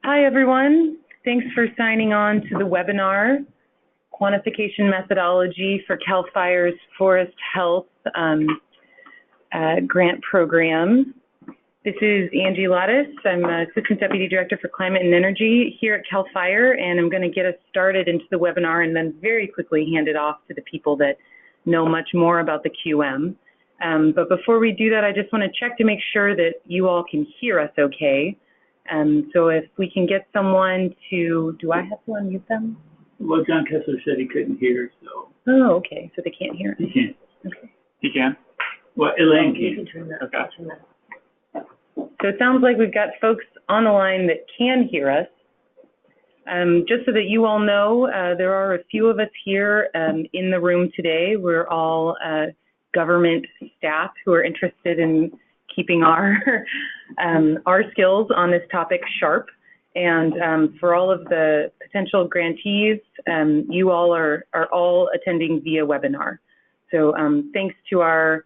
Hi, everyone. Thanks for signing on to the webinar, Quantification Methodology for CAL FIRE's Forest Health Grant Program. This is Angie Lattis. I'm Assistant Deputy Director for Climate and Energy here at CAL FIRE, and I'm going to get us started into the webinar and then very quickly hand it off to the people that know much more about the QM. But before we do that, I just want to check to make sure that you all can hear us okay. So if we can get someone to, do I have to unmute them? Well, John Kessler said he couldn't hear, so. Oh, okay, so they can't hear us. He can't. Okay. He can? Well, Elaine can. Turn that, Okay. turn that. So it sounds like we've got folks on the line that can hear us. Just so that you all know, there are a few of us here in the room today. We're all government staff who are interested in keeping our skills on this topic sharp. And for all of the potential grantees, you all are all attending via webinar. So thanks to our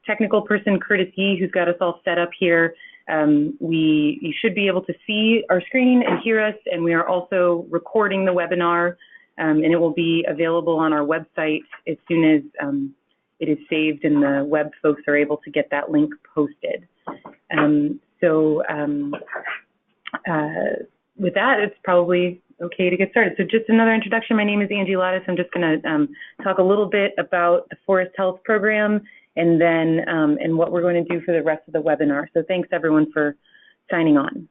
technical person, Curtis Yee, who's got us all set up here. You should be able to see our screen and hear us, and we are also recording the webinar, and it will be available on our website as soon as it is saved and the web folks are able to get that link posted. With that, it's probably okay to get started. So just another introduction. My name is Angie Lattis. I'm just going to talk a little bit about the Forest Health Program and then and what we're going to do for the rest of the webinar. So thanks everyone for signing on.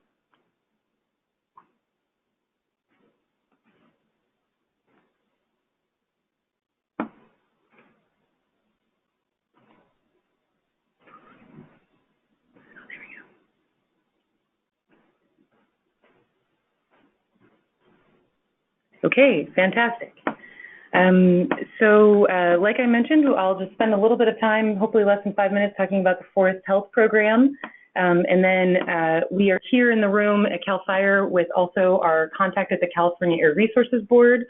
Okay, fantastic. Like I mentioned, I'll just spend a little bit of time, hopefully less than 5 minutes, talking about the Forest Health Program. And then we are here in the room at CAL FIRE with also our contact at the California Air Resources Board.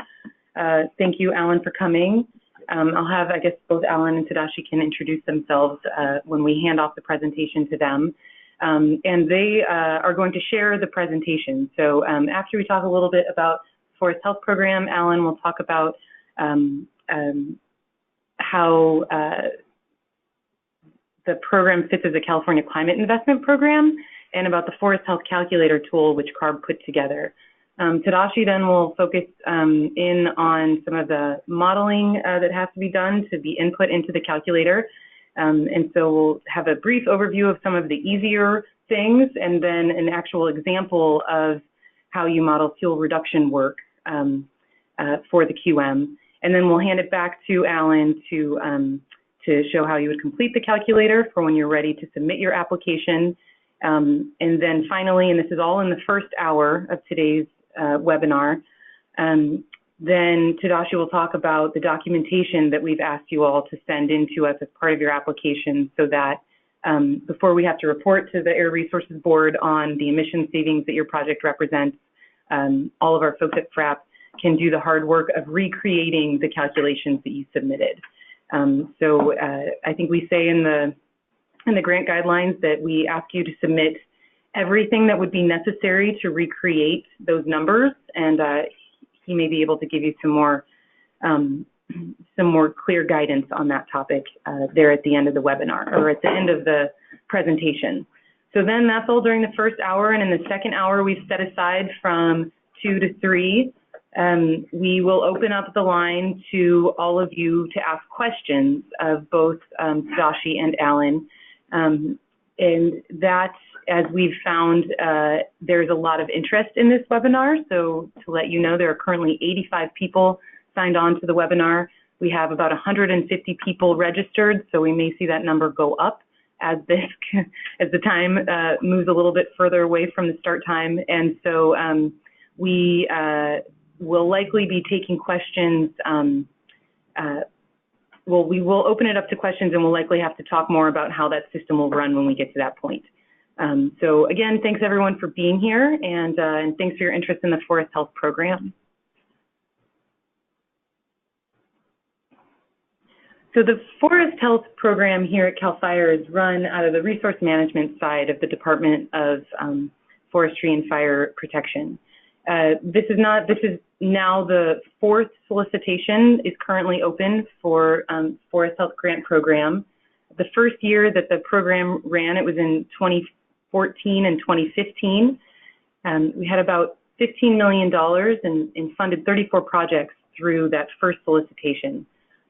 Thank you, Alan, for coming. I'll have, I guess, both Alan and Tadashi can introduce themselves when we hand off the presentation to them. And they are going to share the presentation. So after we talk a little bit about Forest Health Program, Alan will talk about how the program fits as a California climate investment program and about the Forest Health Calculator tool, which CARB put together. Tadashi then will focus in on some of the modeling that has to be done to be input into the calculator. And so we'll have a brief overview of some of the easier things and then an actual example of how you model fuel reduction work for the QM. And then we'll hand it back to Alan to show how you would complete the calculator for when you're ready to submit your application. And then finally, and this is all in the first hour of today's webinar, then Tadashi will talk about the documentation that we've asked you all to send in to us as part of your application so that before we have to report to the Air Resources Board on the emission savings that your project represents, all of our folks at FRAP can do the hard work of recreating the calculations that you submitted. I think we say in the grant guidelines that we ask you to submit everything that would be necessary to recreate those numbers, and he may be able to give you some more clear guidance on that topic there at the end of the webinar or at the end of the presentation. So then that's all during the first hour, and in the second hour we've set aside from 2 to 3. We will open up the line to all of you to ask questions of both Tadashi and Alan. And that, as we've found, there's a lot of interest in this webinar. So to let you know, there are currently 85 people signed on to the webinar. We have about 150 people registered, so we may see that number go up as the time moves a little bit further away from the start time. And so we will likely be taking questions. We will open it up to questions, and we'll likely have to talk more about how that system will run when we get to that point. So again, thanks everyone for being here, and thanks for your interest in the Forest Health Program. So the Forest Health Program here at CAL FIRE is run out of the resource management side of the Department of forestry and fire protection. This is now the fourth solicitation is currently open for Forest Health Grant Program. The first year that the program ran, it was in 2014 and 2015. We had about $15 million and funded 34 projects through that first solicitation.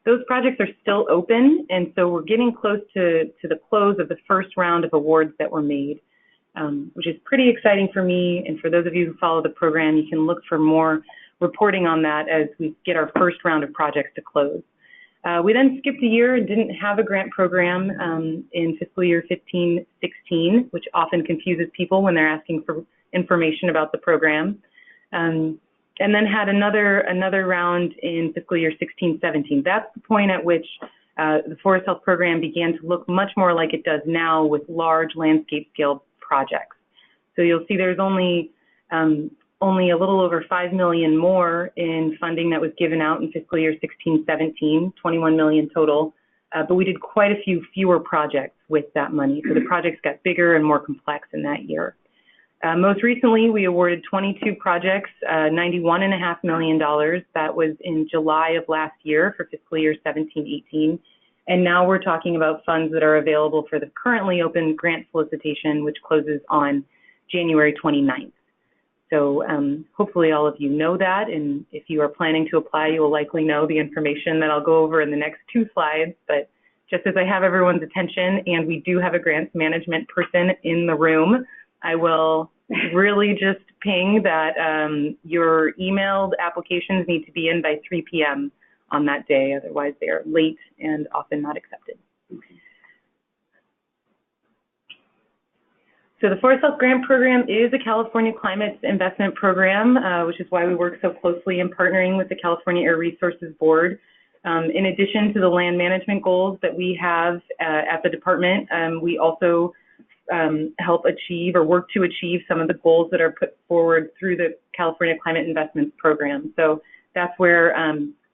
Those projects are still open, and so we're getting close to the close of the first round of awards that were made, which is pretty exciting for me. And for those of you who follow the program, you can look for more reporting on that as we get our first round of projects to close. We then skipped a year and didn't have a grant program in fiscal year 15-16, which often confuses people when they're asking for information about the program. And then had another round in fiscal year 16-17. That's the point at which the Forest Health Program began to look much more like it does now with large landscape scale projects. So you'll see there's only a little over $5 million more in funding that was given out in fiscal year 16-17, 21 million total. But we did quite a few fewer projects with that money. So the projects got bigger and more complex in that year. Most recently, we awarded 22 projects, $91.5 million. That was in July of last year for fiscal year 17-18. And now we're talking about funds that are available for the currently open grant solicitation, which closes on January 29th. So hopefully all of you know that. And if you are planning to apply, you will likely know the information that I'll go over in the next 2 slides. But just as I have everyone's attention, and we do have a grants management person in the room, I will really just ping that your emailed applications need to be in by 3 p.m. on that day. Otherwise, they are late and often not accepted. So the Forest Health Grant Program is a California climate investment program, which is why we work so closely in partnering with the California Air Resources Board. In addition to the land management goals that we have at the department, we also help achieve or work to achieve some of the goals that are put forward through the California Climate Investments Program. So that's where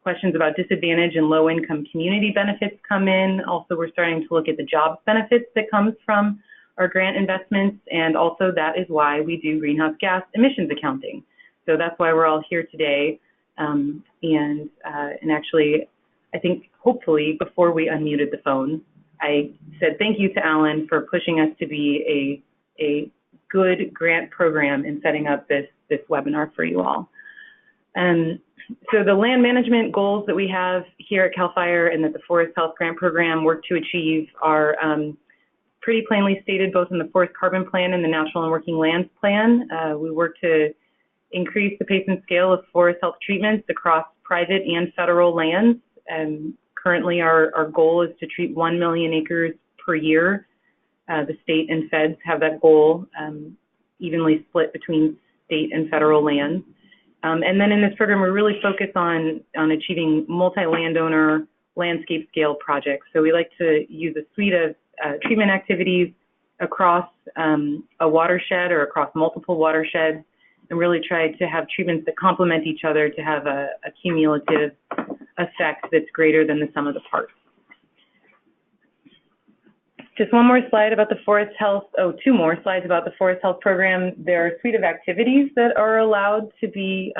questions about disadvantage and low-income community benefits come in. Also, we're starting to look at the jobs benefits that comes from our grant investments, and also that is why we do greenhouse gas emissions accounting. So that's why we're all here today. And actually, I think hopefully before we unmuted the phone, I said thank you to Alan for pushing us to be a good grant program in setting up this webinar for you all. So the land management goals that we have here at CAL FIRE and that the Forest Health Grant Program work to achieve are pretty plainly stated both in the Forest Carbon Plan and the Natural and Working Lands Plan. We work to increase the pace and scale of forest health treatments across private and federal lands. Currently, our goal is to treat 1 million acres per year. The state and feds have that goal evenly split between state and federal lands. And then in this program, we're really focused on achieving multi-landowner landscape scale projects. So we like to use a suite of treatment activities across a watershed or across multiple watersheds, and really try to have treatments that complement each other to have a cumulative effect that's greater than the sum of the parts. Just one more slide about the Forest Health, 2 more slides about the Forest Health Program. There are a suite of activities that are allowed to be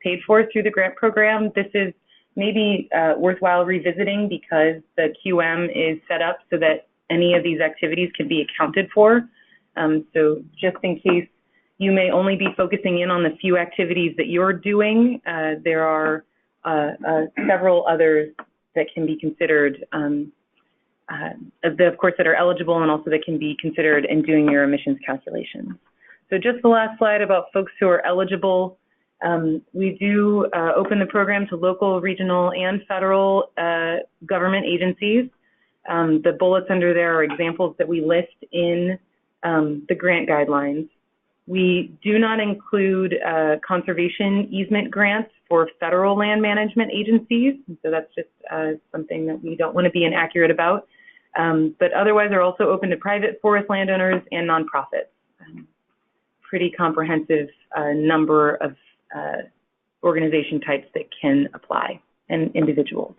paid for through the grant program. This is maybe worthwhile revisiting because the QM is set up so that any of these activities can be accounted for. So just in case you may only be focusing in on the few activities that you're doing, there are several others that can be considered, of course, that are eligible and also that can be considered in doing your emissions calculations. So just the last slide about folks who are eligible. We do open the program to local, regional, and federal government agencies. The bullets under there are examples that we list in the grant guidelines. We do not include conservation easement grants for federal land management agencies. So that's just something that we don't want to be inaccurate about. But otherwise are also open to private forest landowners and nonprofits. Pretty comprehensive number of organization types that can apply, and individuals.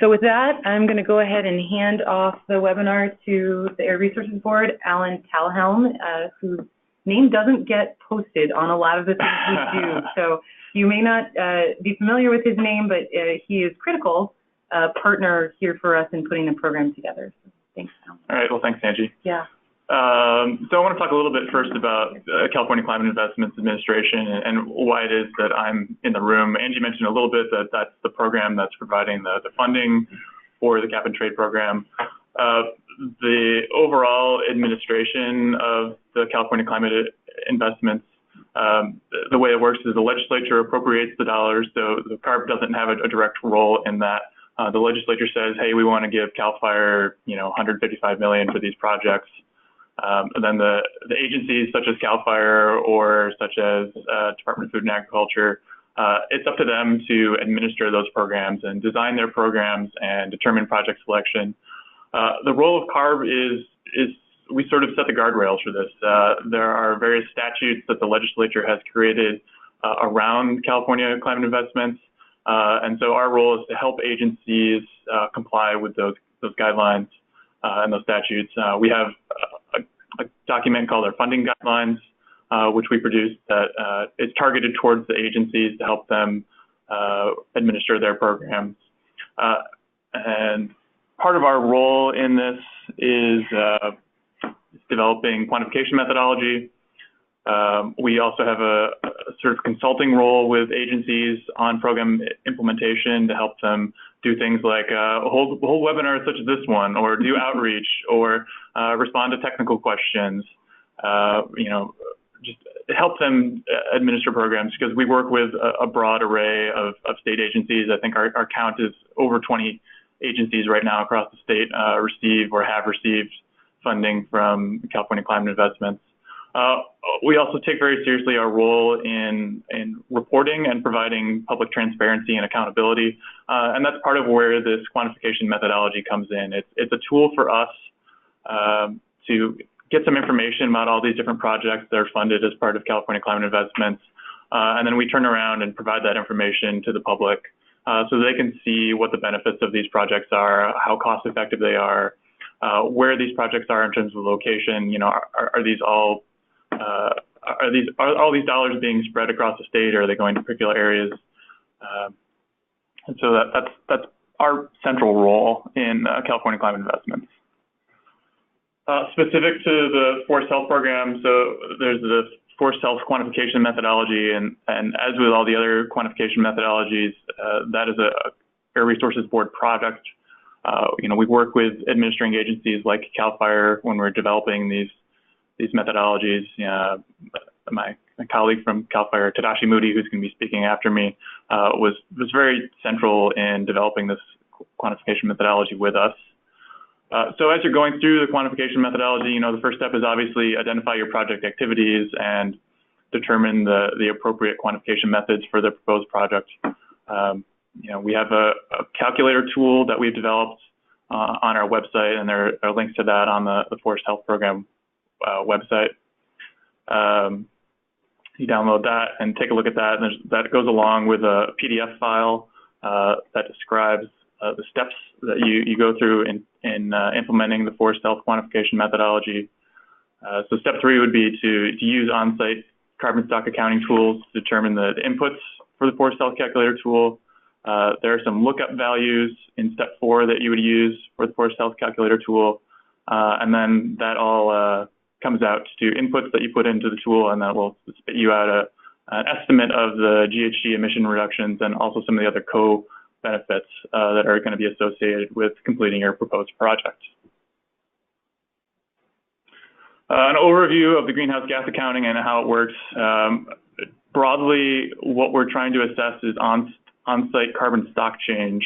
So with that, I'm going to go ahead and hand off the webinar to the Air Resources Board, Alan Talhelm, who's name doesn't get posted on a lot of the things we do. So you may not be familiar with his name, but he is critical partner here for us in putting the program together. So thanks, Al. All right. Well, thanks, Angie. Yeah. So I want to talk a little bit first about California Climate Investments Administration and why it is that I'm in the room. Angie mentioned a little bit that that's the program that's providing the funding for the cap and trade program. The overall administration of the California Climate Investments, the way it works is the legislature appropriates the dollars, so the CARB doesn't have a direct role in that. The legislature says, hey, we want to give CAL FIRE, $155 million for these projects. And then the agencies such as CAL FIRE or such as Department of Food and Agriculture, it's up to them to administer those programs and design their programs and determine project selection. The role of CARB is we sort of set the guardrails for this. There are various statutes that the legislature has created around California climate investments. And so our role is to help agencies comply with those guidelines and those statutes. We have a document called our funding guidelines, which we produced that is targeted towards the agencies to help them administer their programs. And part of our role in this is developing quantification methodology. We also have a sort of consulting role with agencies on program implementation to help them do things like hold webinars such as this one, or do outreach, or respond to technical questions. Just help them administer programs, because we work with a broad array of state agencies. I think our count is over 20 agencies right now across the state receive or have received funding from California Climate Investments. We also take very seriously our role in reporting and providing public transparency and accountability, and that's part of where this quantification methodology comes in. It's a tool for us to get some information about all these different projects that are funded as part of California Climate Investments, and then we turn around and provide that information to the public so they can see what the benefits of these projects are, how cost effective they are, where these projects are in terms of location. Are these all are all these dollars being spread across the state, or are they going to particular areas? And so that's our central role in California Climate Investments. Specific to the Forest Health Program, so there's the Forest Health quantification methodology, and as with all the other quantification methodologies, that is a Air Resources Board product. We work with administering agencies like CAL FIRE when we're developing these methodologies. My colleague from CAL FIRE, Tadashi Moody, who's going to be speaking after me, was very central in developing this quantification methodology with us. So as you're going through the quantification methodology, the first step is obviously identify your project activities and determine the appropriate quantification methods for the proposed project. We have a calculator tool that we've developed on our website, and there are links to that on the Forest Health Program website. You download that and take a look at that, and that goes along with a PDF file that describes the steps that you go through in implementing the Forest Health quantification methodology. So step 3 would be to use on-site carbon stock accounting tools to determine the inputs for the Forest Health calculator tool. There are some lookup values in step 4 that you would use for the Forest Health calculator tool. And then that all comes out to inputs that you put into the tool, and that will spit you out an estimate of the GHG emission reductions and also some of the other co-benefits that are going to be associated with completing your proposed project. An overview of the greenhouse gas accounting and how it works. Broadly, what we're trying to assess is on-site carbon stock change,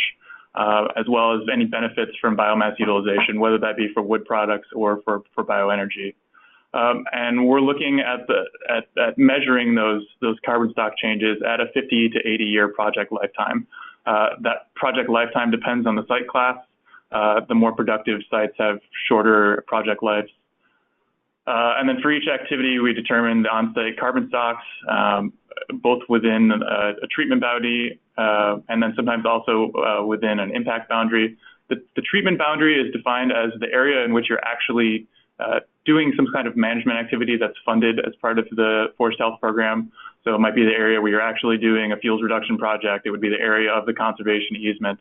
as well as any benefits from biomass utilization, whether that be for wood products or for bioenergy. And we're looking at measuring those carbon stock changes at a 50 to 80 year project lifetime. That project lifetime depends on the site class. The more productive sites have shorter project lives. And then for each activity, we determine the on-site carbon stocks, both within a treatment boundary and then sometimes also within an impact boundary. The treatment boundary is defined as the area in which you're actually doing some kind of management activity that's funded as part of the Forest Health Program. So it might be the area where you're actually doing a fuels reduction project. It would be the area of the conservation easement,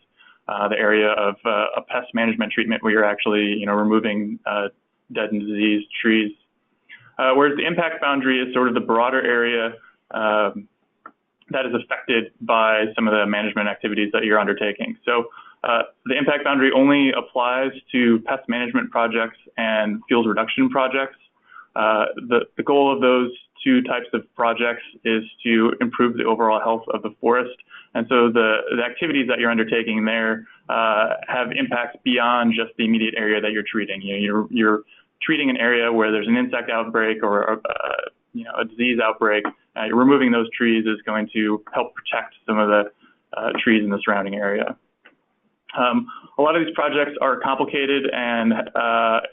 the area of a pest management treatment where you're actually, removing dead and diseased trees. Whereas the impact boundary is sort of the broader area that is affected by some of the management activities that you're undertaking. So the impact boundary only applies to pest management projects and fuels reduction projects. The goal of those two types of projects is to improve the overall health of the forest. And so the activities that you're undertaking there have impacts beyond just the immediate area that you're treating. You're treating an area where there's an insect outbreak or a disease outbreak. Removing those trees is going to help protect some of the trees in the surrounding area. A lot of these projects are complicated and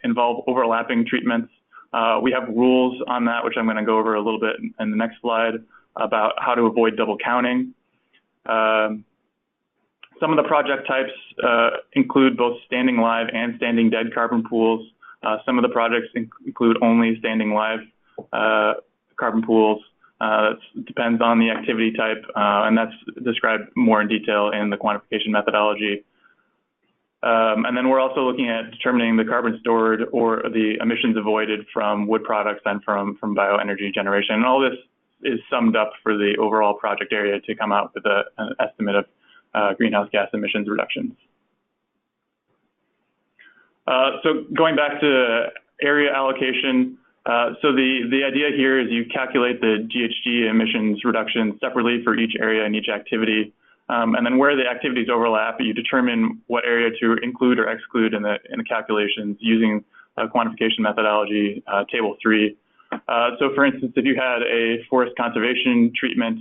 involve overlapping treatments. We have rules on that, which I'm going to go over a little bit in the next slide about how to avoid double counting. Some of the project types include both standing live and standing dead carbon pools. Some of the projects include only standing live carbon pools. That depends on the activity type, and that's described more in detail in the quantification methodology. And then we're also looking at determining the carbon stored or the emissions avoided from wood products and from bioenergy generation. And all this is summed up for the overall project area to come out with an estimate of greenhouse gas emissions reductions. So going back to area allocation, so the idea here is you calculate the GHG emissions reductions separately for each area and each activity. And then where the activities overlap, you determine what area to include or exclude in the calculations using a quantification methodology, table 3. So for instance, if you had a forest conservation treatment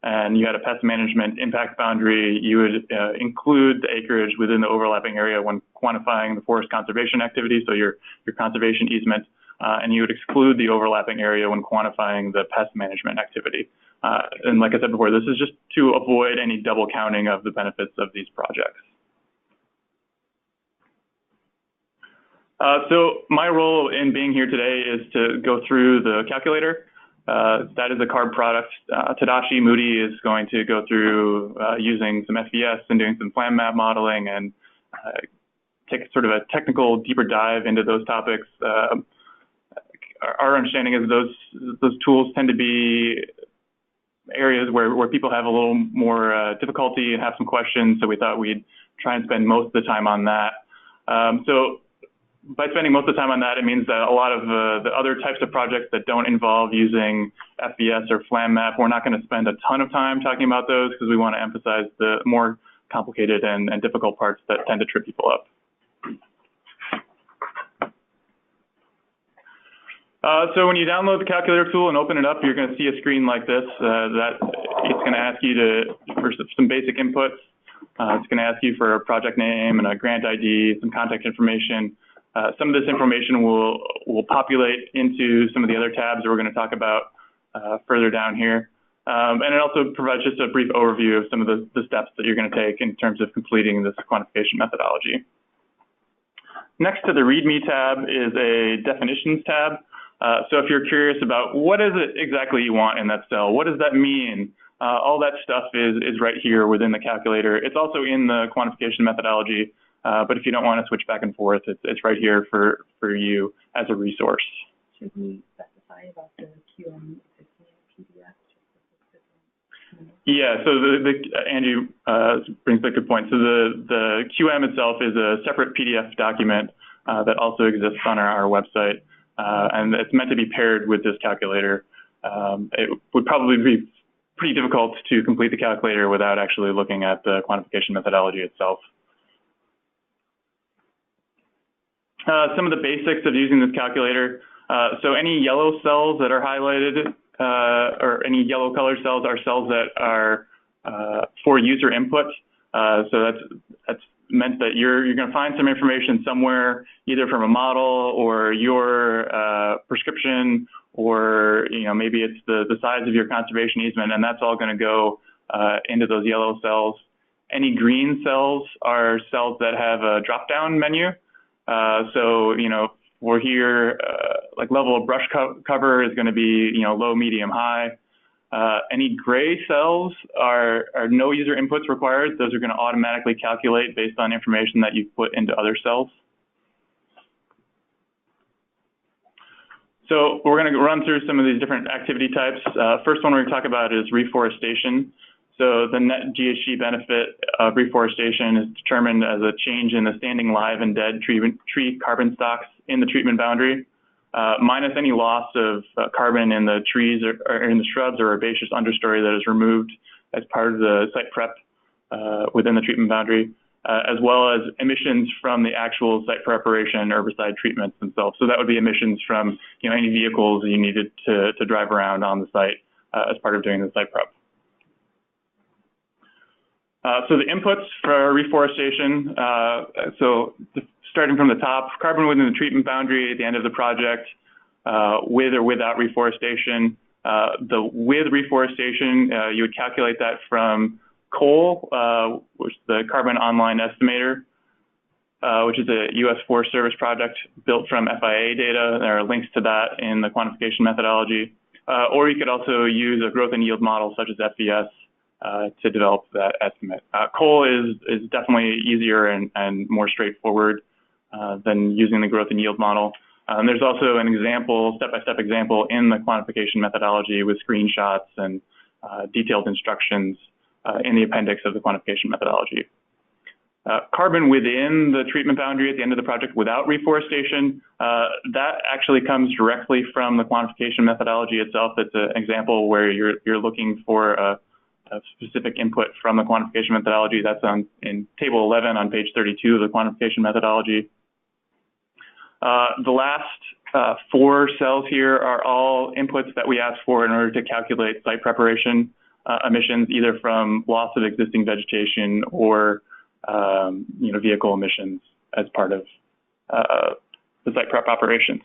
and you had a pest management impact boundary, you would include the acreage within the overlapping area when quantifying the forest conservation activity, so your conservation easement, and you would exclude the overlapping area when quantifying the pest management activity. And like I said before, this is just to avoid any double counting of the benefits of these projects. So my role in being here today is to go through the calculator. That is a CARB product. Tadashi Moody is going to go through using some FVS and doing some plan map modeling and take sort of a technical deeper dive into those topics. Our understanding is those tools tend to be areas where people have a little more difficulty and have some questions, so we thought we'd try and spend most of the time on that. So by spending most of the time on that, it means that a lot of the other types of projects that don't involve using FVS or FlamMap, we're not going to spend a ton of time talking about those because we want to emphasize the more complicated and difficult parts that tend to trip people up. So when you download the calculator tool and open it up, you're going to see a screen like this. That it's going to ask you for some basic inputs. It's going to ask you for a project name and a grant ID, some contact information. Some of this information will populate into some of the other tabs that we're going to talk about further down here. And it also provides just a brief overview of some of the steps that you're going to take in terms of completing this quantification methodology. Next to the README tab is a definitions tab. So if you're curious about what is it exactly you want in that cell, what does that mean? All that stuff is right here within the calculator. It's also in the quantification methodology, but if you don't want to switch back and forth, it's right here for you as a resource. Should we specify about the QM PDF? Yeah, so Angie brings up a good point. So the QM itself is a separate PDF document that also exists on our website. And it's meant to be paired with this calculator. It would probably be pretty difficult to complete the calculator without actually looking at the quantification methodology itself. Some of the basics of using this calculator. So any yellow cells that are highlighted or any yellow colored cells are cells that are for user input. So that's meant that you're going to find some information somewhere, either from a model or your prescription, or maybe it's the size of your conservation easement, and that's all going to go into those yellow cells. Any green cells are cells that have a drop-down menu. So for here, like level of brush cover is going to be, low, medium, high. Any gray cells are no user inputs required. Those are going to automatically calculate based on information that you've put into other cells. So we're going to run through some of these different activity types. First one we're going to talk about is reforestation. So the net GHG benefit of reforestation is determined as a change in the standing live and dead tree carbon stocks in the treatment boundary, minus any loss of carbon in the trees or in the shrubs or herbaceous understory that is removed as part of the site prep within the treatment boundary, as well as emissions from the actual site preparation and herbicide treatments themselves. So that would be emissions from any vehicles that you needed to drive around on the site as part of doing the site prep. So the inputs for reforestation, starting from the top, carbon within the treatment boundary at the end of the project, with or without reforestation. With reforestation, you would calculate that from COAL, which is the Carbon Online Estimator, which is a U.S. Forest Service project built from FIA data. There are links to that in the quantification methodology. Or you could also use a growth and yield model such as FES to develop that estimate. COAL is definitely easier and more straightforward than using the growth and yield model. There's also an example, step-by-step example in the quantification methodology with screenshots and detailed instructions in the appendix of the quantification methodology. Carbon within the treatment boundary at the end of the project without reforestation, that actually comes directly from the quantification methodology itself. It's an example where you're looking for a specific input from the quantification methodology. That's in table 11 on page 32 of the quantification methodology. The last 4 cells here are all inputs that we ask for in order to calculate site preparation emissions, either from loss of existing vegetation or vehicle emissions as part of the site prep operations.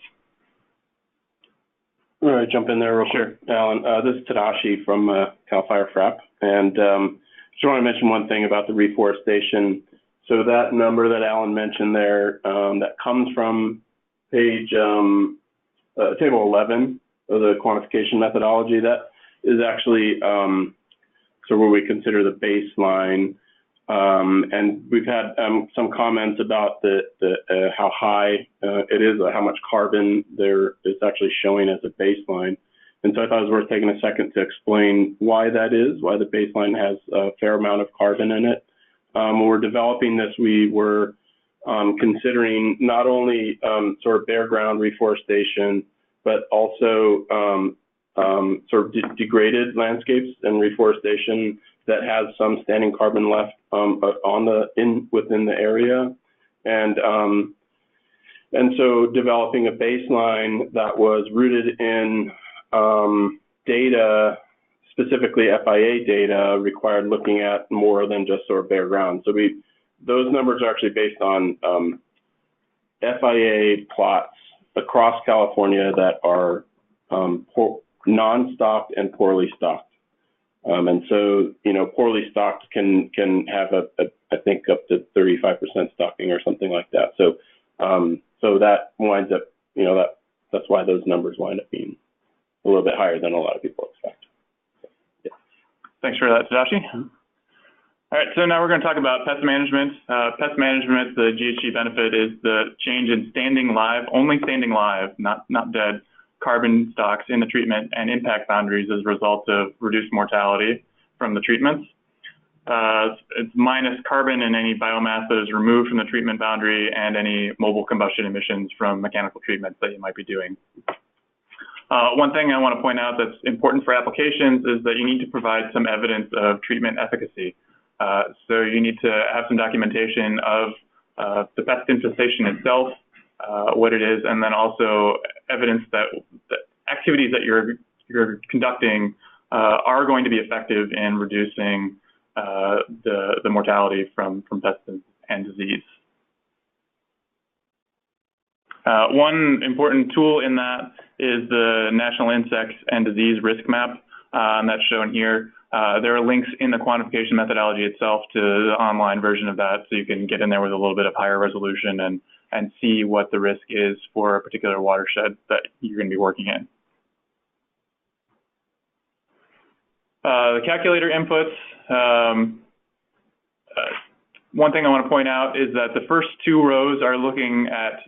I'm going to jump in there real quick, Alan. This is Tadashi from CAL FIRE FRAP, and just want to mention one thing about the reforestation. So that number that Alan mentioned there, that comes from page table 11 of the quantification methodology. That is actually so where we consider the baseline. And we've had some comments about how high it is, how much carbon there is actually showing as a baseline. And so I thought it was worth taking a second to explain why that is, why the baseline has a fair amount of carbon in it. When we're developing this, we were considering not only sort of bare ground reforestation, but also sort of degraded landscapes and reforestation that has some standing carbon left within the area, and so developing a baseline that was rooted in data, specifically FIA data, required looking at more than just sort of bare ground. So those numbers are actually based on FIA plots across California that are non-stocked and poorly stocked. And so, poorly stocked can have I think up to 35% stocking or something like that. So, so that winds up, that's why those numbers wind up being a little bit higher than a lot of people expect. Yeah. Thanks for that, Tadashi. All right, so now we're going to talk about pest management. Pest management, the GHG benefit is the change in standing live, only standing live, not dead, carbon stocks in the treatment and impact boundaries as a result of reduced mortality from the treatments. It's minus carbon and any biomass that is removed from the treatment boundary and any mobile combustion emissions from mechanical treatments that you might be doing. One thing I want to point out that's important for applications is that you need to provide some evidence of treatment efficacy. So you need to have some documentation of the pest infestation itself, what it is, and then also evidence that the activities that you're conducting are going to be effective in reducing the mortality from pests and disease. One important tool in that is the National Insects and Disease Risk Map, and that's shown here. There are links in the quantification methodology itself to the online version of that, so you can get in there with a little bit of higher resolution and and see what the risk is for a particular watershed that you're going to be working in. The calculator inputs, one thing I want to point out is that the first two rows are looking at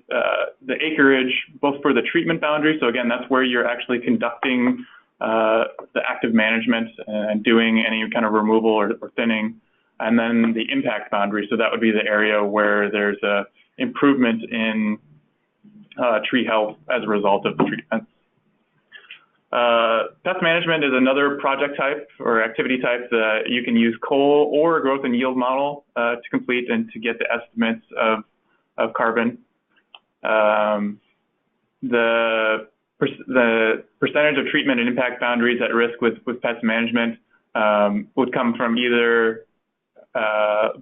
the acreage, both for the treatment boundary. So again, that's where you're actually conducting the active management and doing any kind of removal or thinning. And then the impact boundary. So that would be the area where there's a improvement in tree health as a result of the treatment. Pest management is another project type or activity type that you can use coal or a growth and yield model to complete and to get the estimates of carbon. The percentage of treatment and impact boundaries at risk with pest management would come from either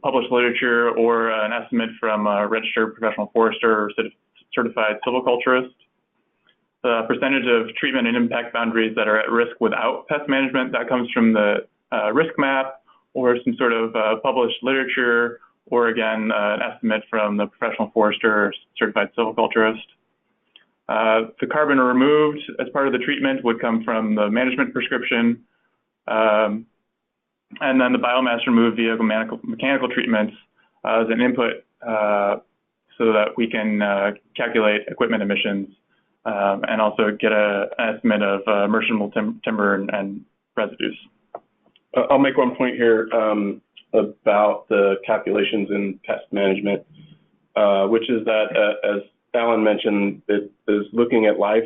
published literature or an estimate from a registered professional forester or certified silviculturist. The percentage of treatment and impact boundaries that are at risk without pest management, that comes from the risk map or some sort of published literature, or again, an estimate from the professional forester or certified silviculturist. The carbon removed as part of the treatment would come from the management prescription. And then the biomass removed via mechanical treatments as an input so that we can calculate equipment emissions and also get an estimate of merchantable timber and residues. I'll make one point here about the calculations in pest management, which is that, as Alan mentioned, it is looking at live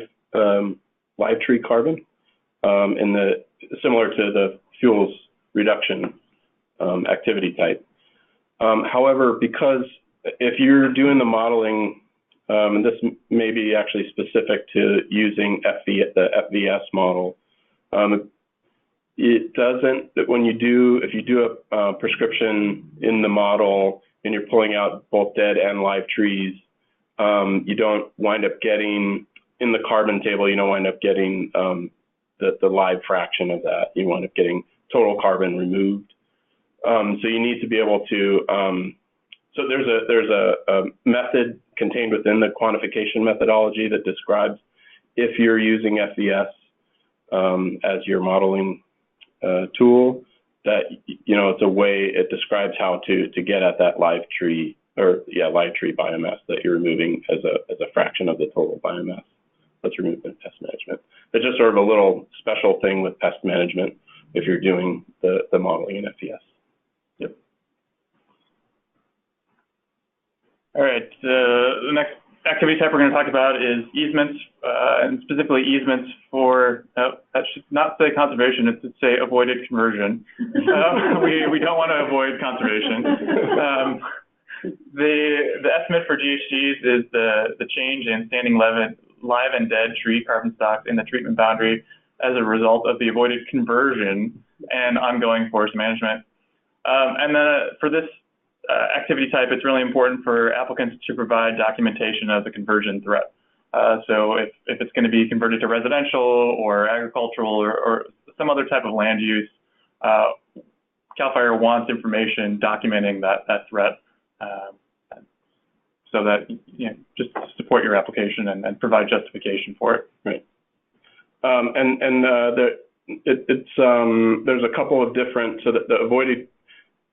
tree carbon similar to the fuels reduction activity type. However, because if you're doing the modeling, and this may be actually specific to using the FVS model, it doesn't, if you do a prescription in the model and you're pulling out both dead and live trees, you don't wind up getting, in the carbon table, you don't wind up getting the live fraction of that. You wind up getting total carbon removed. So you need to be able to, so there's a method contained within the quantification methodology that describes if you're using FVS as your modeling tool, that, it's a way, it describes how to get at that live tree biomass that you're removing as a fraction of the total biomass that's removed in pest management. It's just sort of a little special thing with pest management if you're doing the modeling in FVS. Yep. All right, the next activity type we're going to talk about is easements, and specifically easements for, that should not say conservation, it should say avoided conversion. We don't want to avoid conservation. The estimate for GHGs is the change in standing live and dead tree carbon stocks in the treatment boundary as a result of the avoided conversion and ongoing forest management. And then for this activity type, it's really important for applicants to provide documentation of the conversion threat. So if it's going to be converted to residential or agricultural or some other type of land use, CAL FIRE wants information documenting that threat so that, just support your application and provide justification for it. Right. There's a couple of different, so the avoided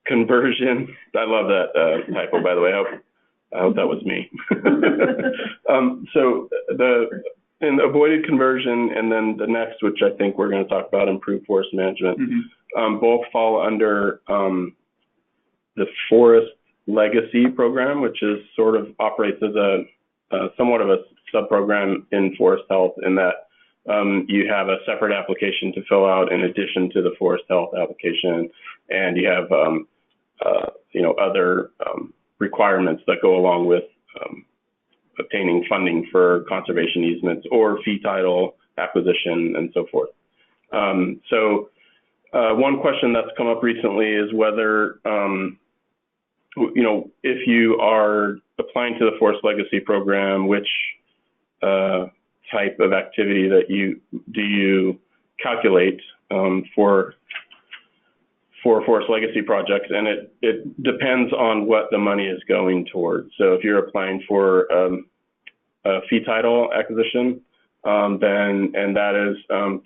conversion, I love that typo, by the way. I hope that was me. So in the avoided conversion, and then the next, which I think we're going to talk about, improved forest management, both fall under the Forest Legacy program, which is sort of operates as a somewhat of a sub-program in forest health, in that you have a separate application to fill out in addition to the forest health application, and you have other requirements that go along with obtaining funding for conservation easements or fee title acquisition and so forth. So one question that's come up recently is whether, if you are applying to the Forest Legacy program, which type of activity that you calculate for for forest legacy projects, and it depends on what the money is going towards. So if you're applying for a fee title acquisition, then, and that is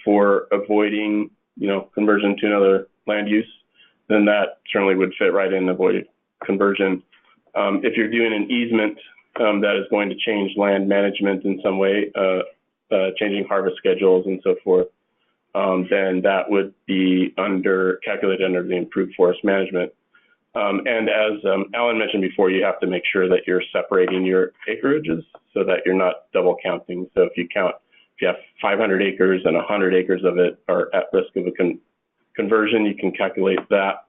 for avoiding, conversion to another land use, then that certainly would fit right in avoided conversion. If you're doing an easement that is going to change land management in some way, changing harvest schedules and so forth, then that would be calculated under the improved forest management. And as Alan mentioned before, you have to make sure that you're separating your acreages so that you're not double counting. So if you have 500 acres and 100 acres of it are at risk of a conversion, you can calculate that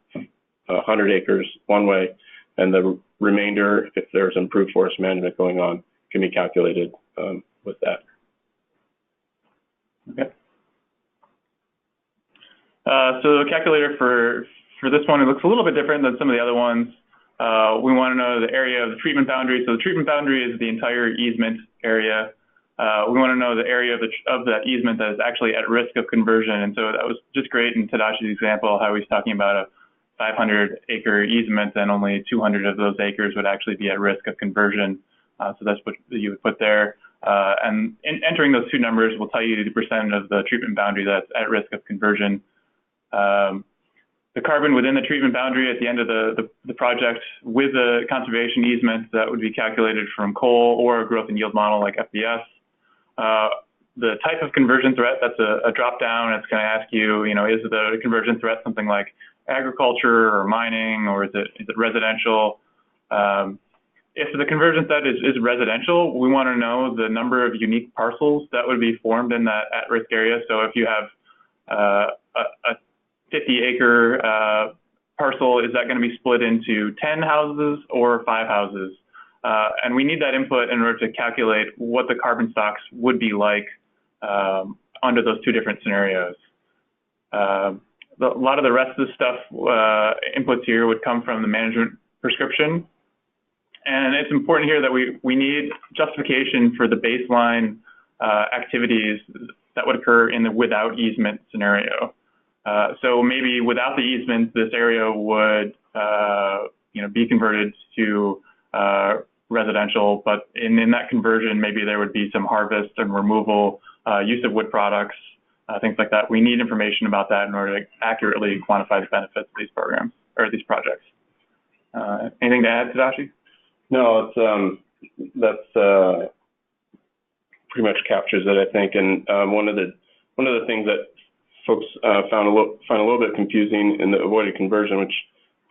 100 acres one way, and the remainder, if there's improved forest management going on, can be calculated with that. Okay. So the calculator for this one, it looks a little bit different than some of the other ones. We want to know the area of the treatment boundary. So the treatment boundary is the entire easement area. We want to know the area of that easement that is actually at risk of conversion. And so that was just great in Tadashi's example, how he's talking about a 500-acre easement, and only 200 of those acres would actually be at risk of conversion. So that's what you would put there. And entering those two numbers will tell you the percent of the treatment boundary that's at risk of conversion. The carbon within the treatment boundary at the end of the project with the conservation easement, that would be calculated from coal or a growth and yield model like FBS. The type of conversion threat, that's a drop down. It's going to ask you, is the conversion threat something like agriculture or mining, or is it residential? If the conversion threat is residential, we want to know the number of unique parcels that would be formed in that at-risk area. So if you have a 50-acre parcel, is that going to be split into 10 houses or 5 houses? And we need that input in order to calculate what the carbon stocks would be like under those two different scenarios. A lot of the rest of the stuff, inputs here, would come from the management prescription. And it's important here that we need justification for the baseline activities that would occur in the without easement scenario. So maybe without the easement, this area would be converted to residential, but in that conversion, maybe there would be some harvest and removal, use of wood products, things like that. We need information about that in order to accurately quantify the benefits of these programs or these projects. Anything to add, Tadashi? No, that's pretty much captures it, I think. And one of the things that folks found a little bit confusing in the avoided conversion, which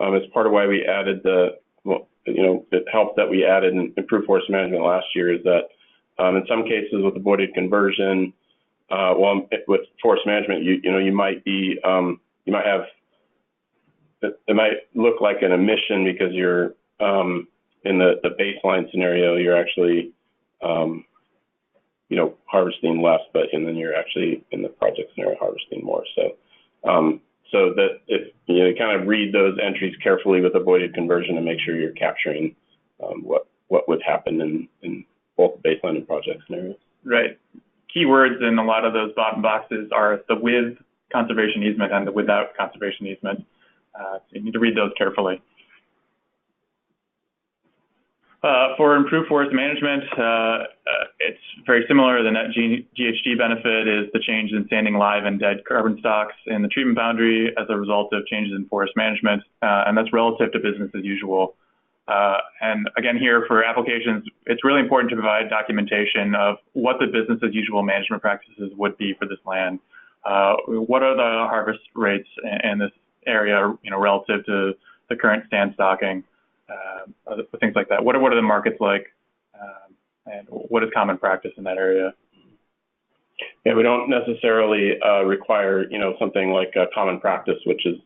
is part of why we added it helped that we added improved forest management last year, is that in some cases with avoided conversion, with forest management, you might have, it might look like an omission because you're in the baseline scenario, you're actually harvesting less, and then you're actually in the project scenario harvesting more. So that if you kind of read those entries carefully with avoided conversion and make sure you're capturing what would happen in both baseline and project scenarios. Right. Keywords in a lot of those bottom boxes are the with conservation easement and the without conservation easement. So you need to read those carefully. For improved forest management, it's very similar. The net GHG benefit is the change in standing live and dead carbon stocks in the treatment boundary as a result of changes in forest management, and that's relative to business as usual. And again, here for applications, it's really important to provide documentation of what the business as usual management practices would be for this land. What are the harvest rates in this area, relative to the current stand stocking? Things like that. What are the markets like, and what is common practice in that area? Yeah, we don't necessarily require something like a common practice, which is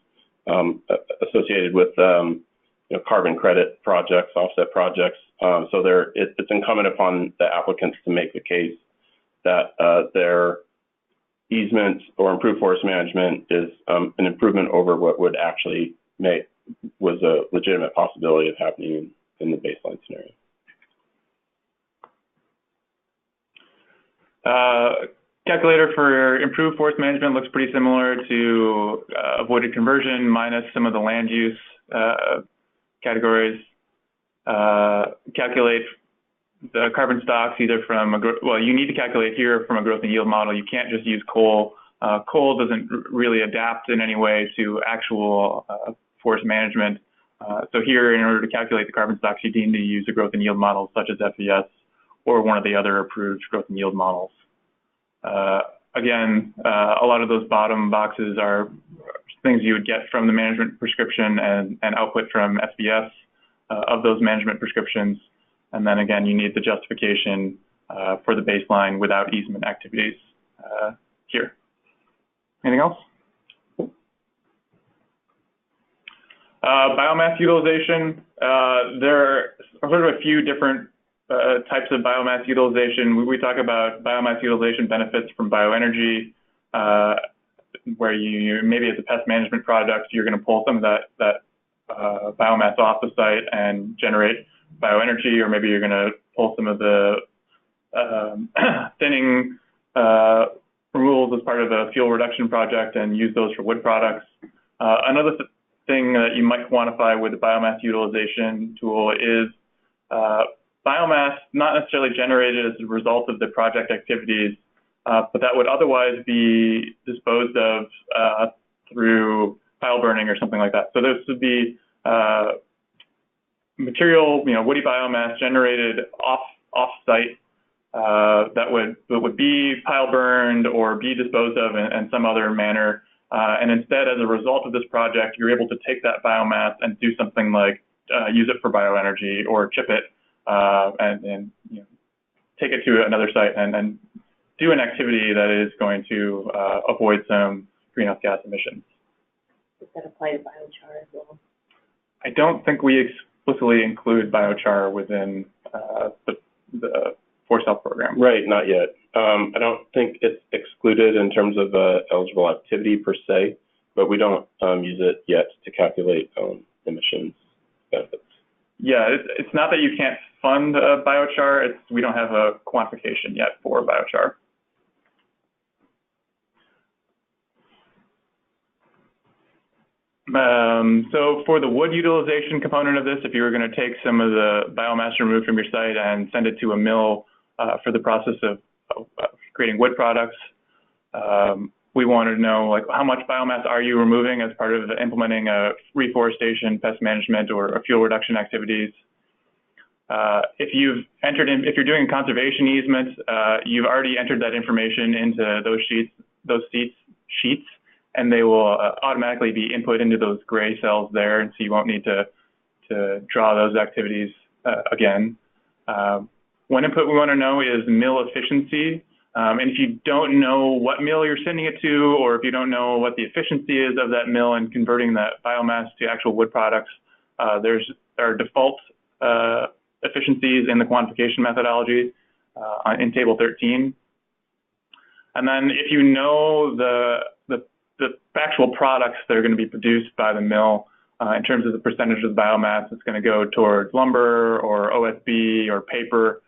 associated with carbon credit projects, offset projects. So it's incumbent upon the applicants to make the case that their easement or improved forest management is an improvement over what would actually was a legitimate possibility of happening in the baseline scenario. calculator for improved forest management looks pretty similar to avoided conversion minus some of the land use categories. Calculate the carbon stocks either from you need to calculate here from a growth and yield model. You can't just use coal. Coal doesn't really adapt in any way to actual forest management. So here, in order to calculate the carbon stocks, you need to use a growth and yield model such as FES or one of the other approved growth and yield models. Again, a lot of those bottom boxes are things you would get from the management prescription and output from FES of those management prescriptions. And then again, you need the justification for the baseline without easement activities here. Anything else? Biomass utilization. There are sort of a few different types of biomass utilization. We talk about biomass utilization benefits from bioenergy, where you maybe as a pest management project, you're going to pull some of that biomass off the site and generate bioenergy, or maybe you're going to pull some of the thinning removals as part of a fuel reduction project and use those for wood products. Another thing that you might quantify with the biomass utilization tool is biomass not necessarily generated as a result of the project activities, but that would otherwise be disposed of through pile burning or something like that. So this would be material, woody biomass generated off-site that would be pile burned or be disposed of in some other manner. And instead, as a result of this project, you're able to take that biomass and do something like use it for bioenergy or chip it and take it to another site and do an activity that is going to avoid some greenhouse gas emissions. Does that apply to biochar as well? I don't think we explicitly include biochar within the Forest Health program. Right, not yet. I don't think it's excluded in terms of eligible activity per se, but we don't use it yet to calculate emissions benefits. Yeah, it's not that you can't fund biochar, we don't have a quantification yet for biochar. So for the wood utilization component of this, if you were going to take some of the biomass removed from your site and send it to a mill for the process of creating wood products, we wanted to know how much biomass are you removing as part of implementing a reforestation, pest management, or fuel reduction activities. If you're doing a conservation easement, you've already entered that information into those sheets, and they will automatically be input into those gray cells there, and so you won't need to draw those activities again. One input we want to know is mill efficiency. And if you don't know what mill you're sending it to, or if you don't know what the efficiency is of that mill and converting that biomass to actual wood products, there are default efficiencies in the quantification methodology in Table 13. And then if you know the actual products that are going to be produced by the mill in terms of the percentage of the biomass that's going to go towards lumber or OSB or paper,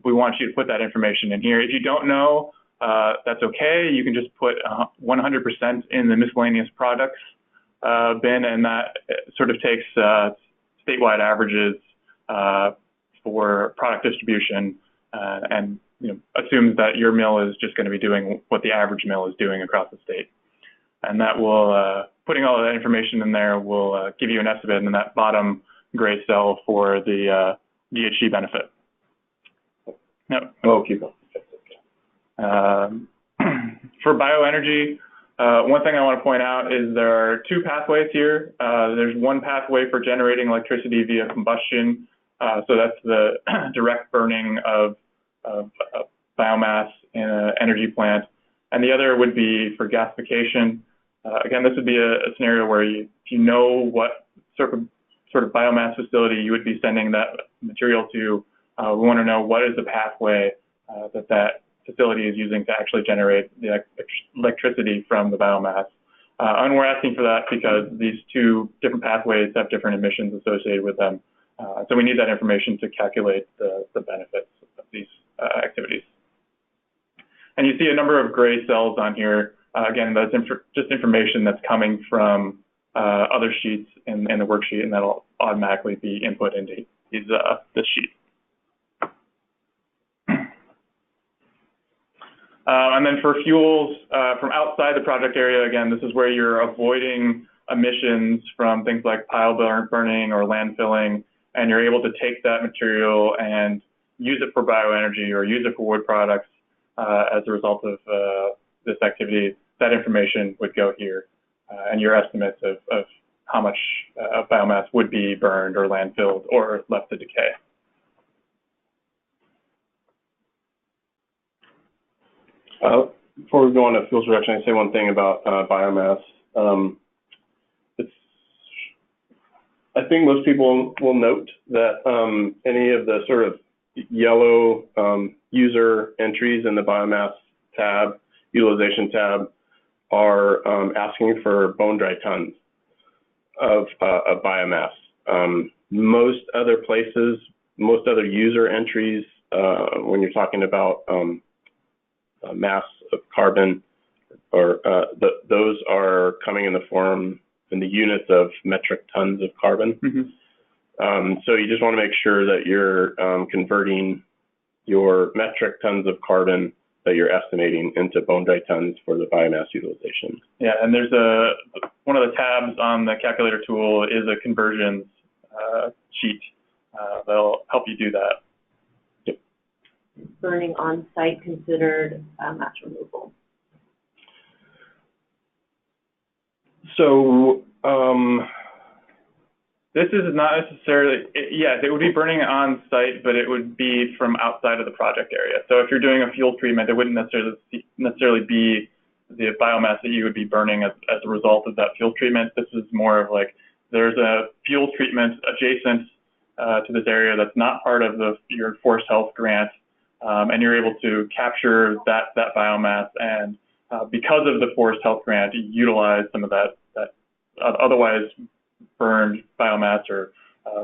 we want you to put that information in here. If you don't know, that's okay. You can just put 100% in the miscellaneous products bin, and that sort of takes statewide averages for product distribution and assumes that your mill is just going to be doing what the average mill is doing across the state. And that will, putting all of that information in there will give you an estimate in that bottom gray cell for the GHG benefit. Yep. Oh, keep on. For bioenergy, one thing I want to point out is there are two pathways here. There's one pathway for generating electricity via combustion. So that's the direct burning of biomass in an energy plant. And the other would be for gasification. Again, this would be a scenario where if you know what sort of biomass facility you would be sending that material to, we want to know what is the pathway that facility is using to actually generate the electricity from the biomass. And we're asking for that because these two different pathways have different emissions associated with them. So we need that information to calculate the benefits of these activities. And you see a number of gray cells on here. Again, that's just information that's coming from other sheets in the worksheet, and that'll automatically be input into this sheet. And then for fuels from outside the project area, again, this is where you're avoiding emissions from things like pile burning or landfilling, and you're able to take that material and use it for bioenergy or use it for wood products as a result of this activity. That information would go here, and your estimates of how much biomass would be burned or landfilled or left to decay. Before we go on to fuels reduction, I say one thing about biomass. I think most people will note that any of the sort of yellow user entries in the biomass tab, utilization tab, are asking for bone dry tons of biomass. Most other places, most other user entries, when you're talking about mass of carbon, or those are coming in the units of metric tons of carbon. Mm-hmm. So you just want to make sure that you're converting your metric tons of carbon that you're estimating into bone dry tons for the biomass utilization. Yeah, and there's one of the tabs on the calculator tool is a conversions sheet that'll help you do that. Yep. Burning on site considered mass removal? So this is not necessarily, yes, it would be burning on site, but it would be from outside of the project area. So if you're doing a fuel treatment, it wouldn't necessarily be the biomass that you would be burning as a result of that fuel treatment. This is more of like, there's a fuel treatment adjacent to this area that's not part of your forest health grant, and you're able to capture that biomass, and because of the forest health grant, you utilize some of that otherwise burned biomass or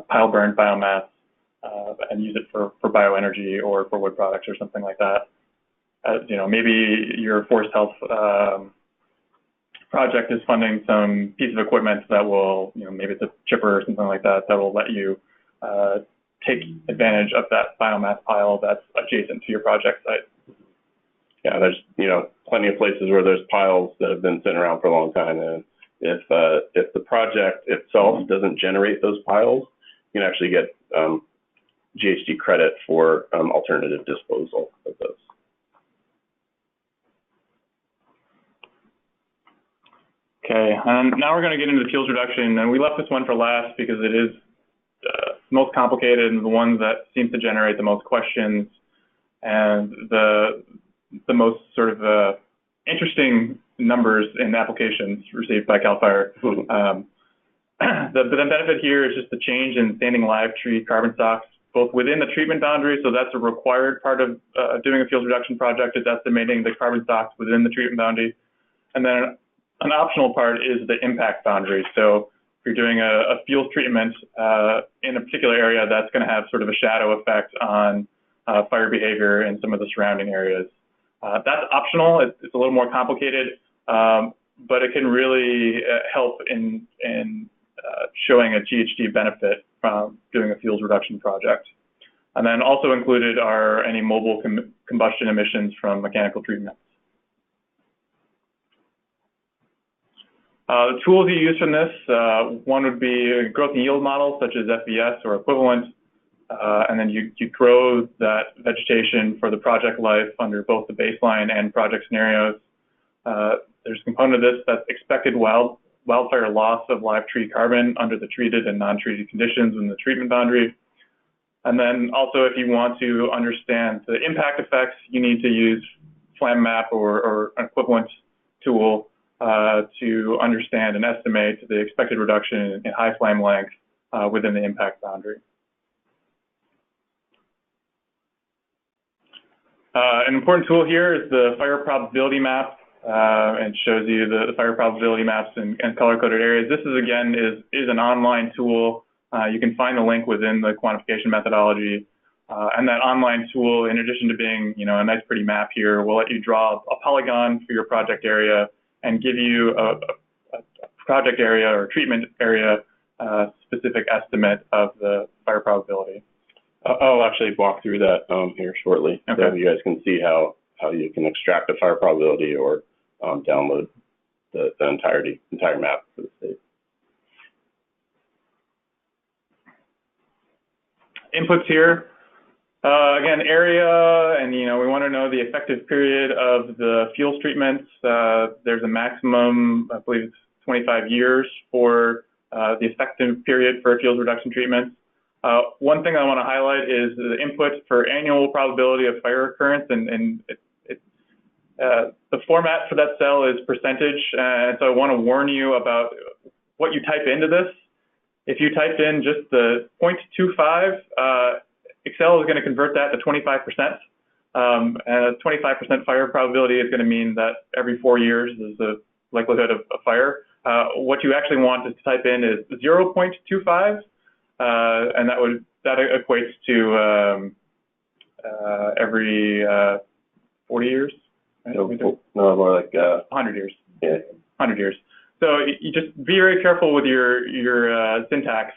pile burned biomass and use it for bioenergy or for wood products or something like that. Maybe your forest health project is funding some piece of equipment that will, maybe it's a chipper or something like that, that will let you take advantage of that biomass pile that's adjacent to your project site. Yeah, there's plenty of places where there's piles that have been sitting around for a long time, and if the project itself doesn't generate those piles, you can actually get GHG credit for alternative disposal of those. Okay, now we're going to get into the fuels reduction, and we left this one for last because it is most complicated and the one that seems to generate the most questions and the most sort of interesting numbers in applications received by CAL FIRE. The benefit here is just the change in standing live tree carbon stocks, both within the treatment boundary, so that's a required part of doing a fuels reduction project, is estimating the carbon stocks within the treatment boundary. And then an optional part is the impact boundary. So if you're doing a fuels treatment in a particular area, that's going to have sort of a shadow effect on fire behavior in some of the surrounding areas. That's optional. It's a little more complicated, but it can really help in showing a GHG benefit from doing a fuels reduction project. And then also included are any mobile combustion emissions from mechanical treatments. The tools you use from this, one would be growth and yield models such as FBS or equivalent, and then you grow that vegetation for the project life under both the baseline and project scenarios. There's a component of this that's expected wildfire loss of live tree carbon under the treated and non-treated conditions in the treatment boundary. And then also, if you want to understand the impact effects, you need to use FlamMap or an equivalent tool to understand and estimate the expected reduction in high flame length within the impact boundary. An important tool here is the fire probability map, and shows you the fire probability maps and color-coded areas. This is, again, is an online tool. You can find the link within the quantification methodology. And that online tool, in addition to being, a nice pretty map here, will let you draw a polygon for your project area and give you a project area or treatment area specific estimate of the fire probability. I'll actually walk through that here shortly, Okay. so you guys can see how you can extract a fire probability or download the entire map for the state. Inputs here. Again, area, and we want to know the effective period of the fuels treatments. There's a maximum, I believe it's 25 years for the effective period for fuels reduction treatments. One thing I want to highlight is the input for annual probability of fire occurrence, and the format for that cell is percentage, and so I want to warn you about what you type into this. If you typed in just the 0.25, Excel is going to convert that to 25%. And a 25% fire probability is going to mean that every 4 years there's a likelihood of a fire. What you actually want to type in is 0.25, and that equates to every 40 years. Right? No, more like 100 years. Yeah. 100 years. So you just be very careful with your syntax